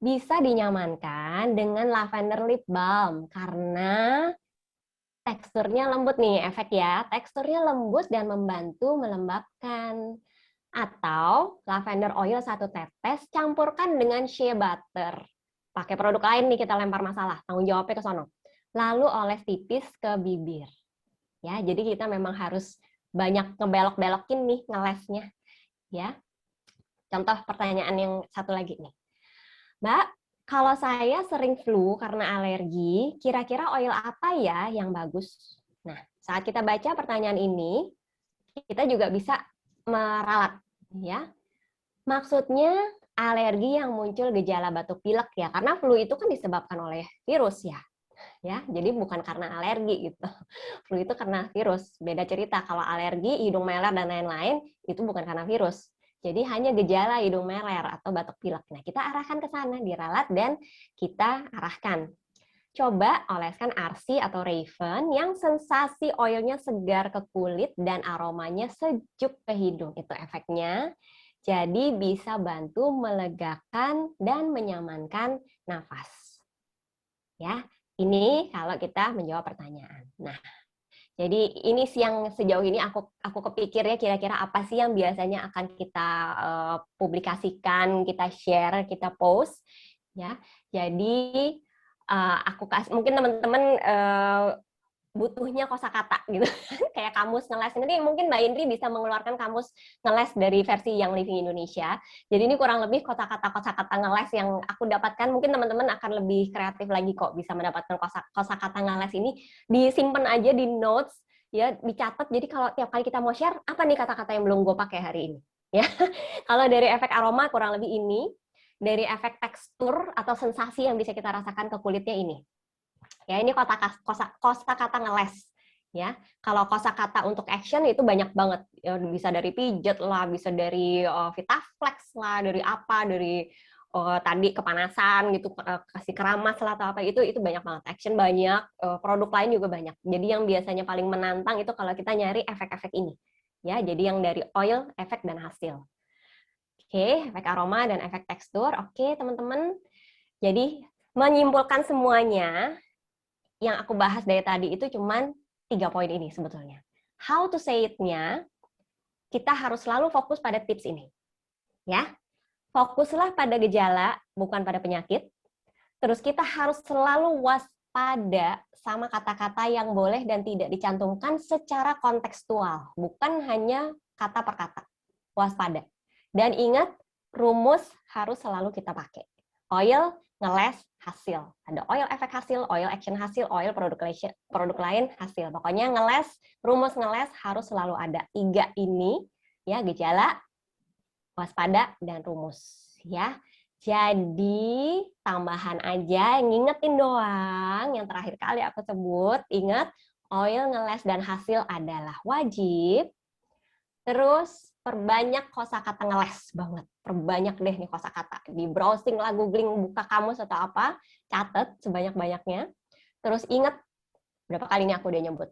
Bisa dinyamankan dengan lavender lip balm karena teksturnya lembut nih, efek ya. Teksturnya lembut dan membantu melembabkan. Atau lavender oil 1 tetes campurkan dengan shea butter. Pakai produk lain nih kita lempar masalah, tanggung jawabnya ke sono. Lalu oles tipis ke bibir. Ya, jadi kita memang harus banyak ngebelok-belokin nih ngelesnya. Ya. Contoh pertanyaan yang satu lagi nih. Mbak, kalau saya sering flu karena alergi, kira-kira oil apa ya yang bagus? Nah, saat kita baca pertanyaan ini, kita juga bisa meralat, ya. Maksudnya alergi yang muncul gejala batuk pilek ya, karena flu itu kan disebabkan oleh virus ya. Ya, jadi bukan karena alergi gitu. Flu itu karena virus. Beda cerita kalau alergi, hidung meler dan lain-lain itu bukan karena virus. Jadi hanya gejala hidung meler atau batuk pilek. Nah, kita arahkan ke sana, diralat dan kita arahkan. Coba oleskan Arsi atau Raven yang sensasi oilnya segar ke kulit dan aromanya sejuk ke hidung. Itu efeknya. Jadi bisa bantu melegakan dan menyamankan nafas. Ya, ini kalau kita menjawab pertanyaan. Nah, jadi ini sih yang sejauh ini aku kepikir ya, kira-kira apa sih yang biasanya akan kita publikasikan, kita share, kita post ya. Jadi aku kasih, mungkin teman-teman butuhnya kosakata gitu. Kayak kamus ngeles. Nanti mungkin Mbak Indri bisa mengeluarkan kamus ngeles dari versi Young Living Indonesia. Jadi ini kurang lebih kosakata ngeles yang aku dapatkan. Mungkin teman-teman akan lebih kreatif lagi kok bisa mendapatkan kosakata ngeles ini. Disimpan aja di notes, ya, dicatat. Jadi kalau tiap kali kita mau share, apa nih kata-kata yang belum gue pakai hari ini? Ya, kalau dari efek aroma kurang lebih ini, dari efek tekstur atau sensasi yang bisa kita rasakan ke kulitnya ini. Ya, ini kosakata ngeles. Ya, kalau kosakata untuk action itu banyak banget. Ya, bisa dari pijat lah, bisa dari Vitaflex lah, dari apa, dari tadi kepanasan gitu, kasih keramas lah atau apa, itu banyak banget. Action banyak, produk lain juga banyak. Jadi yang biasanya paling menantang itu kalau kita nyari efek-efek ini. Ya, jadi yang dari oil, efek dan hasil. Oke, efek aroma dan efek tekstur. Oke, teman-teman. Jadi menyimpulkan semuanya, yang aku bahas dari tadi itu cuman 3 poin ini sebetulnya. How to say it-nya, kita harus selalu fokus pada tips ini. Ya, fokuslah pada gejala, bukan pada penyakit. Terus kita harus selalu waspada sama kata-kata yang boleh dan tidak dicantumkan secara kontekstual, bukan hanya kata per kata. Waspada. Dan ingat, rumus harus selalu kita pakai. Oil ngeles hasil. Ada oil efek hasil, oil action hasil, oil produk lain hasil. Pokoknya ngeles, rumus ngeles harus selalu ada. 3 ini ya, gejala, waspada, dan rumus ya. Jadi tambahan aja, ngingetin doang yang terakhir kali aku sebut. Ingat, oil, ngeles, dan hasil adalah wajib. Terus perbanyak kosakata, ngeles banget. Perbanyak deh nih kosakata. Di browsing lah, googling, buka kamus atau apa, catat sebanyak-banyaknya. Terus ingat, berapa kali ini aku udah nyebut.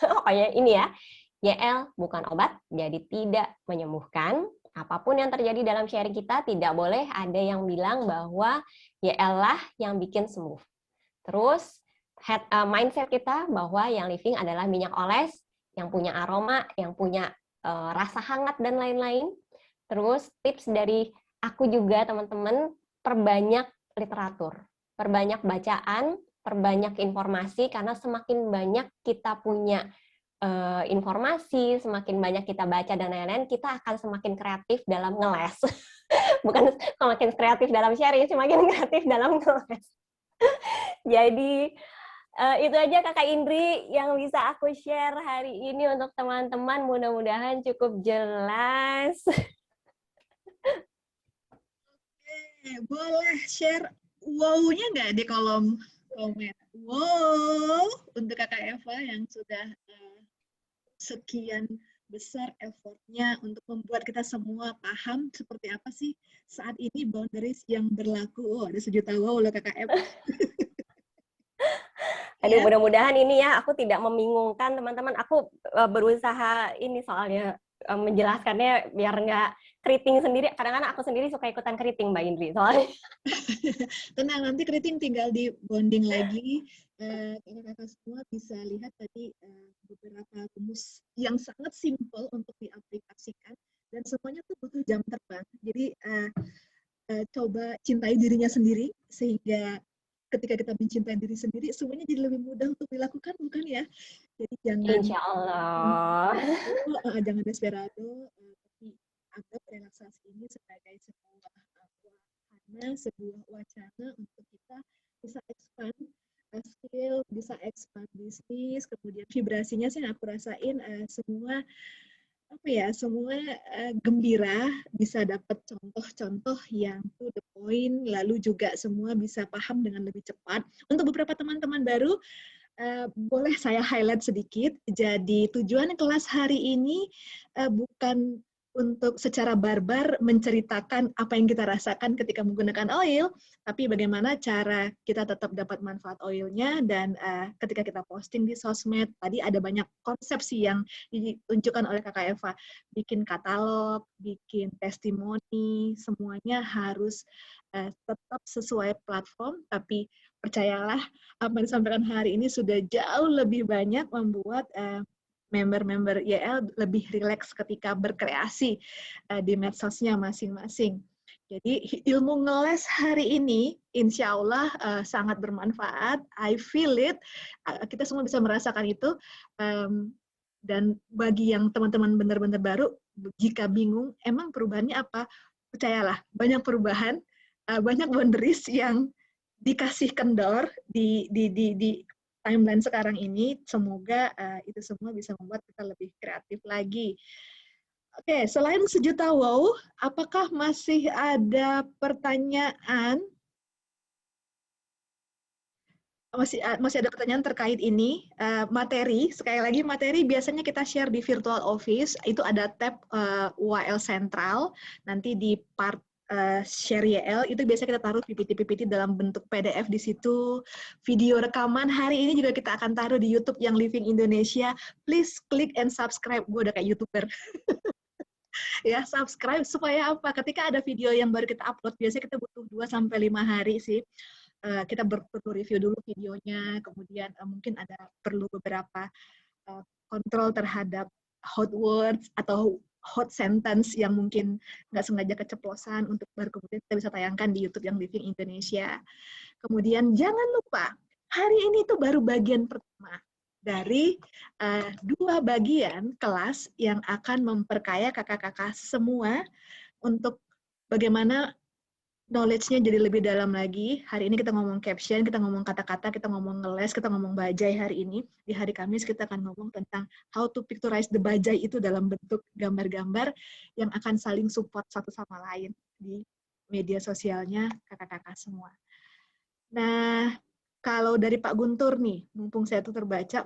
Pokoknya ini ya, YL bukan obat, jadi tidak menyembuhkan. Apapun yang terjadi dalam sharing kita, tidak boleh ada yang bilang bahwa YL lah yang bikin sembuh. Terus mindset kita bahwa yang living adalah minyak oles, yang punya aroma, yang punya rasa hangat dan lain-lain. Terus tips dari aku juga teman-teman, perbanyak literatur, perbanyak bacaan, perbanyak informasi, karena semakin banyak kita punya informasi, semakin banyak kita baca dan lain-lain, kita akan semakin kreatif dalam ngeles. Bukan semakin kreatif dalam sharing, semakin kreatif dalam ngeles. Jadi itu aja Kakak Indri yang bisa aku share hari ini untuk teman-teman. Mudah-mudahan cukup jelas. Oke, boleh share wow-nya nggak di kolom komen? Wow, untuk Kakak Eva yang sudah sekian besar effortnya untuk membuat kita semua paham seperti apa sih saat ini boundaries yang berlaku. Oh, ada sejuta wow loh Kakak Eva. Aduh, Ya. mudah-mudahan ini ya, aku tidak membingungkan teman-teman. Aku berusaha ini soalnya menjelaskannya biar nggak keriting sendiri. Kadang-kadang aku sendiri suka ikutan keriting, Mbak Indri. Soalnya. Tenang, nanti keriting tinggal di bonding lagi. Kakak-kakak semua bisa lihat tadi beberapa rumus yang sangat simpel untuk diaplikasikan. Dan semuanya tuh butuh jam terbang. Jadi coba cintai dirinya sendiri, sehingga ketika kita mencintai diri sendiri, semuanya jadi lebih mudah untuk dilakukan, bukan ya? Jadi jangan Insya Allah. jangan desperado, tapi anggap relaksasi ini sebagai sebuah wahana, sebuah wacana untuk kita bisa expand skill, bisa expand bisnis, kemudian vibrasinya sih aku rasain semua apa ya, semua gembira, bisa dapat contoh-contoh yang to the point, lalu juga semua bisa paham dengan lebih cepat. Untuk beberapa teman-teman baru, boleh saya highlight sedikit. Jadi tujuan kelas hari ini bukan untuk secara barbar menceritakan apa yang kita rasakan ketika menggunakan oil, tapi bagaimana cara kita tetap dapat manfaat oilnya, dan ketika kita posting di sosmed, tadi ada banyak konsep sih yang ditunjukkan oleh Kakak Eva, bikin katalog, bikin testimoni, semuanya harus tetap sesuai platform, tapi percayalah apa yang disampaikan hari ini sudah jauh lebih banyak membuat member-member YL lebih rileks ketika berkreasi di medsosnya masing-masing. Jadi ilmu ngeles hari ini insya Allah sangat bermanfaat. I feel it. Kita semua bisa merasakan itu. Dan bagi yang teman-teman benar-benar baru, jika bingung, emang perubahannya apa? Percayalah, banyak perubahan, banyak boundaries yang dikasih kendor di timeline sekarang ini. Semoga itu semua bisa membuat kita lebih kreatif lagi. Oke, selain sejuta wow, apakah masih ada pertanyaan? Masih ada pertanyaan terkait ini. Materi, sekali lagi materi biasanya kita share di Virtual Office, itu ada tab UAL Sentral, nanti di part share YL, itu biasa kita taruh PPT-PPT dalam bentuk PDF di situ. Video rekaman hari ini juga kita akan taruh di YouTube yang Living Indonesia. Please click and subscribe. Gue udah kayak YouTuber. Ya, subscribe supaya apa? Ketika ada video yang baru kita upload, biasanya kita butuh 2-5 hari sih. Kita perlu review dulu videonya, kemudian mungkin ada perlu beberapa kontrol terhadap hot words atau hot sentence yang mungkin nggak sengaja keceplosan, untuk baru kemudian kita bisa tayangkan di YouTube yang Living Indonesia. Kemudian jangan lupa, hari ini tuh baru bagian pertama dari 2 bagian kelas yang akan memperkaya kakak-kakak semua untuk bagaimana knowledge-nya jadi lebih dalam lagi. Hari ini kita ngomong caption, kita ngomong kata-kata, kita ngomong ngeles, kita ngomong bajai hari ini. Di hari Kamis kita akan ngomong tentang how to picturize the bajai itu dalam bentuk gambar-gambar yang akan saling support satu sama lain di media sosialnya kakak-kakak semua. Nah, kalau dari Pak Guntur nih, mumpung saya tuh terbaca,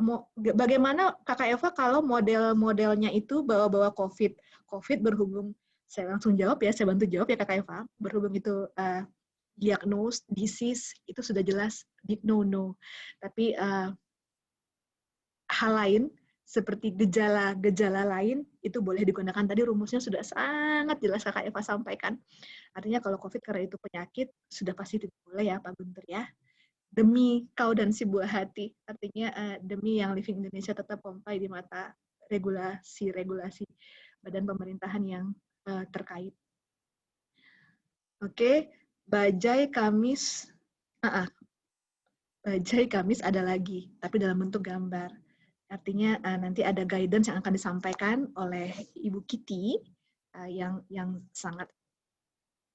bagaimana Kakak Eva kalau model-modelnya itu bawa-bawa COVID? COVID berhubung, saya langsung jawab ya, saya bantu jawab ya Kakak Eva, berhubung itu diagnose, disease, itu sudah jelas no. Tapi hal lain, seperti gejala-gejala lain, itu boleh digunakan. Tadi rumusnya sudah sangat jelas Kakak Eva sampaikan. Artinya kalau COVID karena itu penyakit, sudah pasti tidak boleh ya Pak Guntur ya. Demi kau dan si buah hati, artinya demi yang Living Indonesia tetap kompai di mata regulasi badan pemerintahan yang terkait. Oke, Bajai Kamis ada lagi, tapi dalam bentuk gambar. Artinya nanti ada guidance yang akan disampaikan oleh Ibu Kitty yang sangat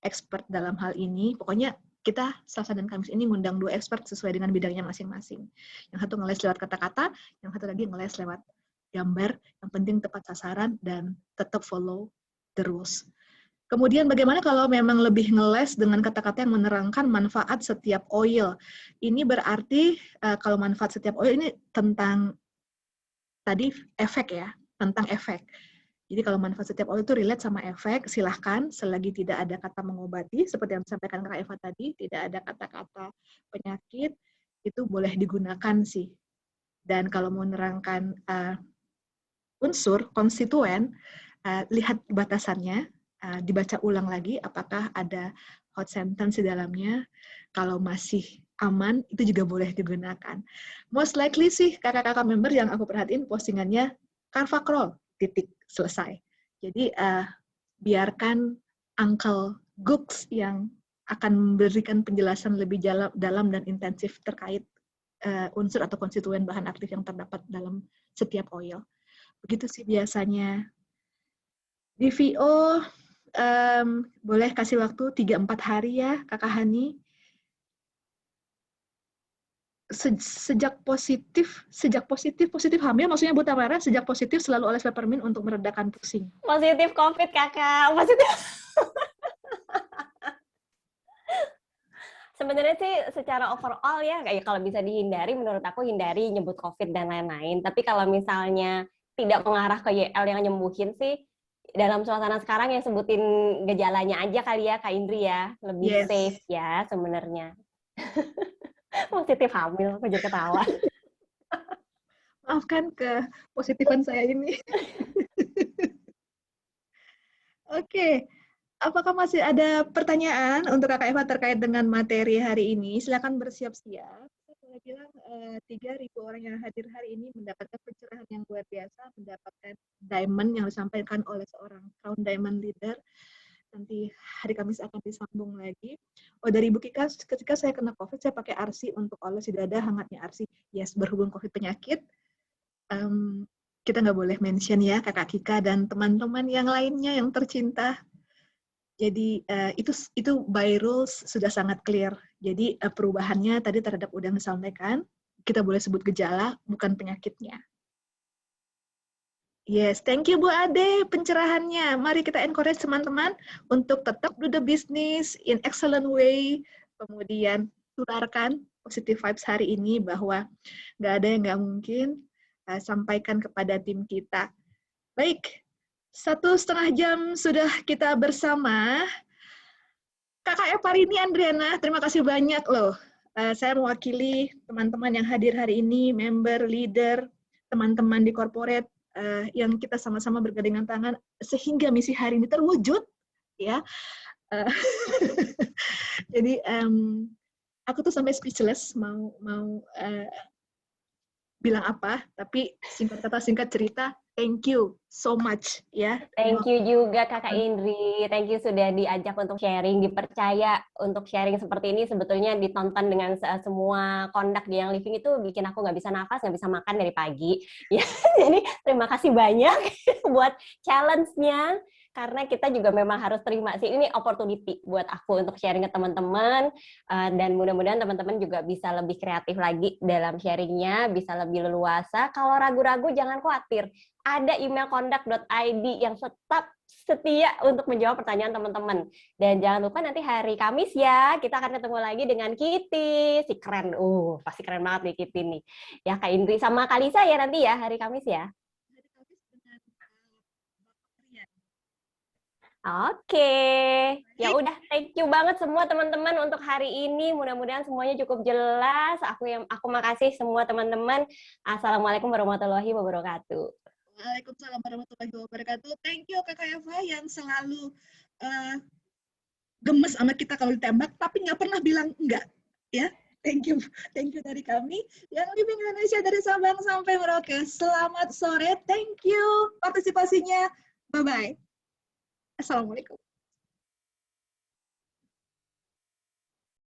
expert dalam hal ini. Pokoknya kita Selasa dan Kamis ini ngundang 2 expert sesuai dengan bidangnya masing-masing. Yang satu ngeles lewat kata-kata, yang satu lagi ngeles lewat gambar. Yang penting tepat sasaran dan tetap follow the rules. Kemudian bagaimana kalau memang lebih ngeles dengan kata-kata yang menerangkan manfaat setiap oil? Ini berarti kalau manfaat setiap oil ini tentang tadi efek ya, tentang efek. Jadi kalau manfaat setiap oil itu relate sama efek, silahkan selagi tidak ada kata mengobati, seperti yang disampaikan Kak Eva tadi, tidak ada kata-kata penyakit, itu boleh digunakan sih. Dan kalau mau menerangkan unsur, konstituen, lihat batasannya, dibaca ulang lagi apakah ada hot sentence di dalamnya. Kalau masih aman, itu juga boleh digunakan. Most likely sih kakak-kakak member yang aku perhatiin postingannya Carva Crawl, titik, selesai. Jadi biarkan Uncle Gooks yang akan memberikan penjelasan lebih dalam dan intensif terkait unsur atau konstituen bahan aktif yang terdapat dalam setiap oil. Begitu sih biasanya. Di VO boleh kasih waktu 3-4 hari ya Kakak Hani. Sejak positif hamil, maksudnya Bu Tamara, sejak positif selalu oles peppermint untuk meredakan pusing. Positif COVID kakak, positif. Sebenarnya sih secara overall ya, kayak kalau bisa dihindari, menurut aku hindari nyebut COVID dan lain-lain. Tapi kalau misalnya tidak mengarah ke YL yang nyembuhin sih, dalam suasana sekarang yang sebutin gejalanya aja kali ya Kak Indri ya, lebih safe ya sebenarnya. Positif hamil, aku jadi ketawa. Maafkan kepositifan saya ini. Oke, apakah masih ada pertanyaan untuk Kakak Eva terkait dengan materi hari ini? Silakan bersiap-siap. Saya bilang 3.000 orang yang hadir hari ini mendapatkan pencerahan yang luar biasa, mendapatkan diamond yang disampaikan oleh seorang Crown Diamond Leader. Nanti hari Kamis akan disambung lagi. Oh, dari Ibu Kika, ketika saya kena COVID, saya pakai ARSI untuk oles di dada, hangatnya ARSI. Yes, berhubung COVID penyakit, kita nggak boleh mention ya Kakak Kika dan teman-teman yang lainnya yang tercinta. Jadi itu by rules sudah sangat clear. Jadi perubahannya tadi terhadap udah disampaikan, kita boleh sebut gejala, bukan penyakitnya. Yes, thank you Bu Ade pencerahannya. Mari kita encourage teman-teman untuk tetap do the business in excellent way. Kemudian tularkan positive vibes hari ini bahwa nggak ada yang nggak mungkin. Sampaikan kepada tim kita. Baik, 1,5 jam sudah kita bersama. Kakak Eva Rini Andriana, terima kasih banyak loh. Saya mewakili teman-teman yang hadir hari ini, member, leader, teman-teman di corporate, yang kita sama-sama bergandengan tangan sehingga misi hari ini terwujud, ya. Jadi aku tuh sampai speechless mau bilang apa, tapi singkat kata singkat cerita, thank you so much ya. Thank you juga Kakak Indri, thank you sudah diajak untuk sharing, dipercaya untuk sharing seperti ini. Sebetulnya ditonton dengan semua kondak di Yang Living itu bikin aku nggak bisa nafas, nggak bisa makan dari pagi. Ya, jadi terima kasih banyak buat challenge-nya. karena kita juga memang harus terima sih, ini opportunity buat aku untuk sharing ke teman-teman, dan mudah-mudahan teman-teman juga bisa lebih kreatif lagi dalam sharingnya, bisa lebih leluasa. Kalau ragu-ragu jangan khawatir, ada email conduct.id yang tetap setia untuk menjawab pertanyaan teman-teman. Dan jangan lupa nanti hari Kamis ya, kita akan ketemu lagi dengan Kitty, si keren, pasti keren banget nih Kitty nih. Ya Kak Indri sama Kak Lisa ya nanti ya, hari Kamis ya. Oke, ya udah, thank you banget semua teman-teman untuk hari ini. Mudah-mudahan semuanya cukup jelas. Aku makasih semua teman-teman. Assalamualaikum warahmatullahi wabarakatuh. Waalaikumsalam warahmatullahi wabarakatuh. Thank you Kakak Eva yang selalu gemes sama kita kalau ditembak, tapi nggak pernah bilang enggak. Ya, thank you dari kami yang Living Indonesia dari Sabang sampai Merauke. Selamat sore, thank you partisipasinya. Bye bye. Assalamualaikum.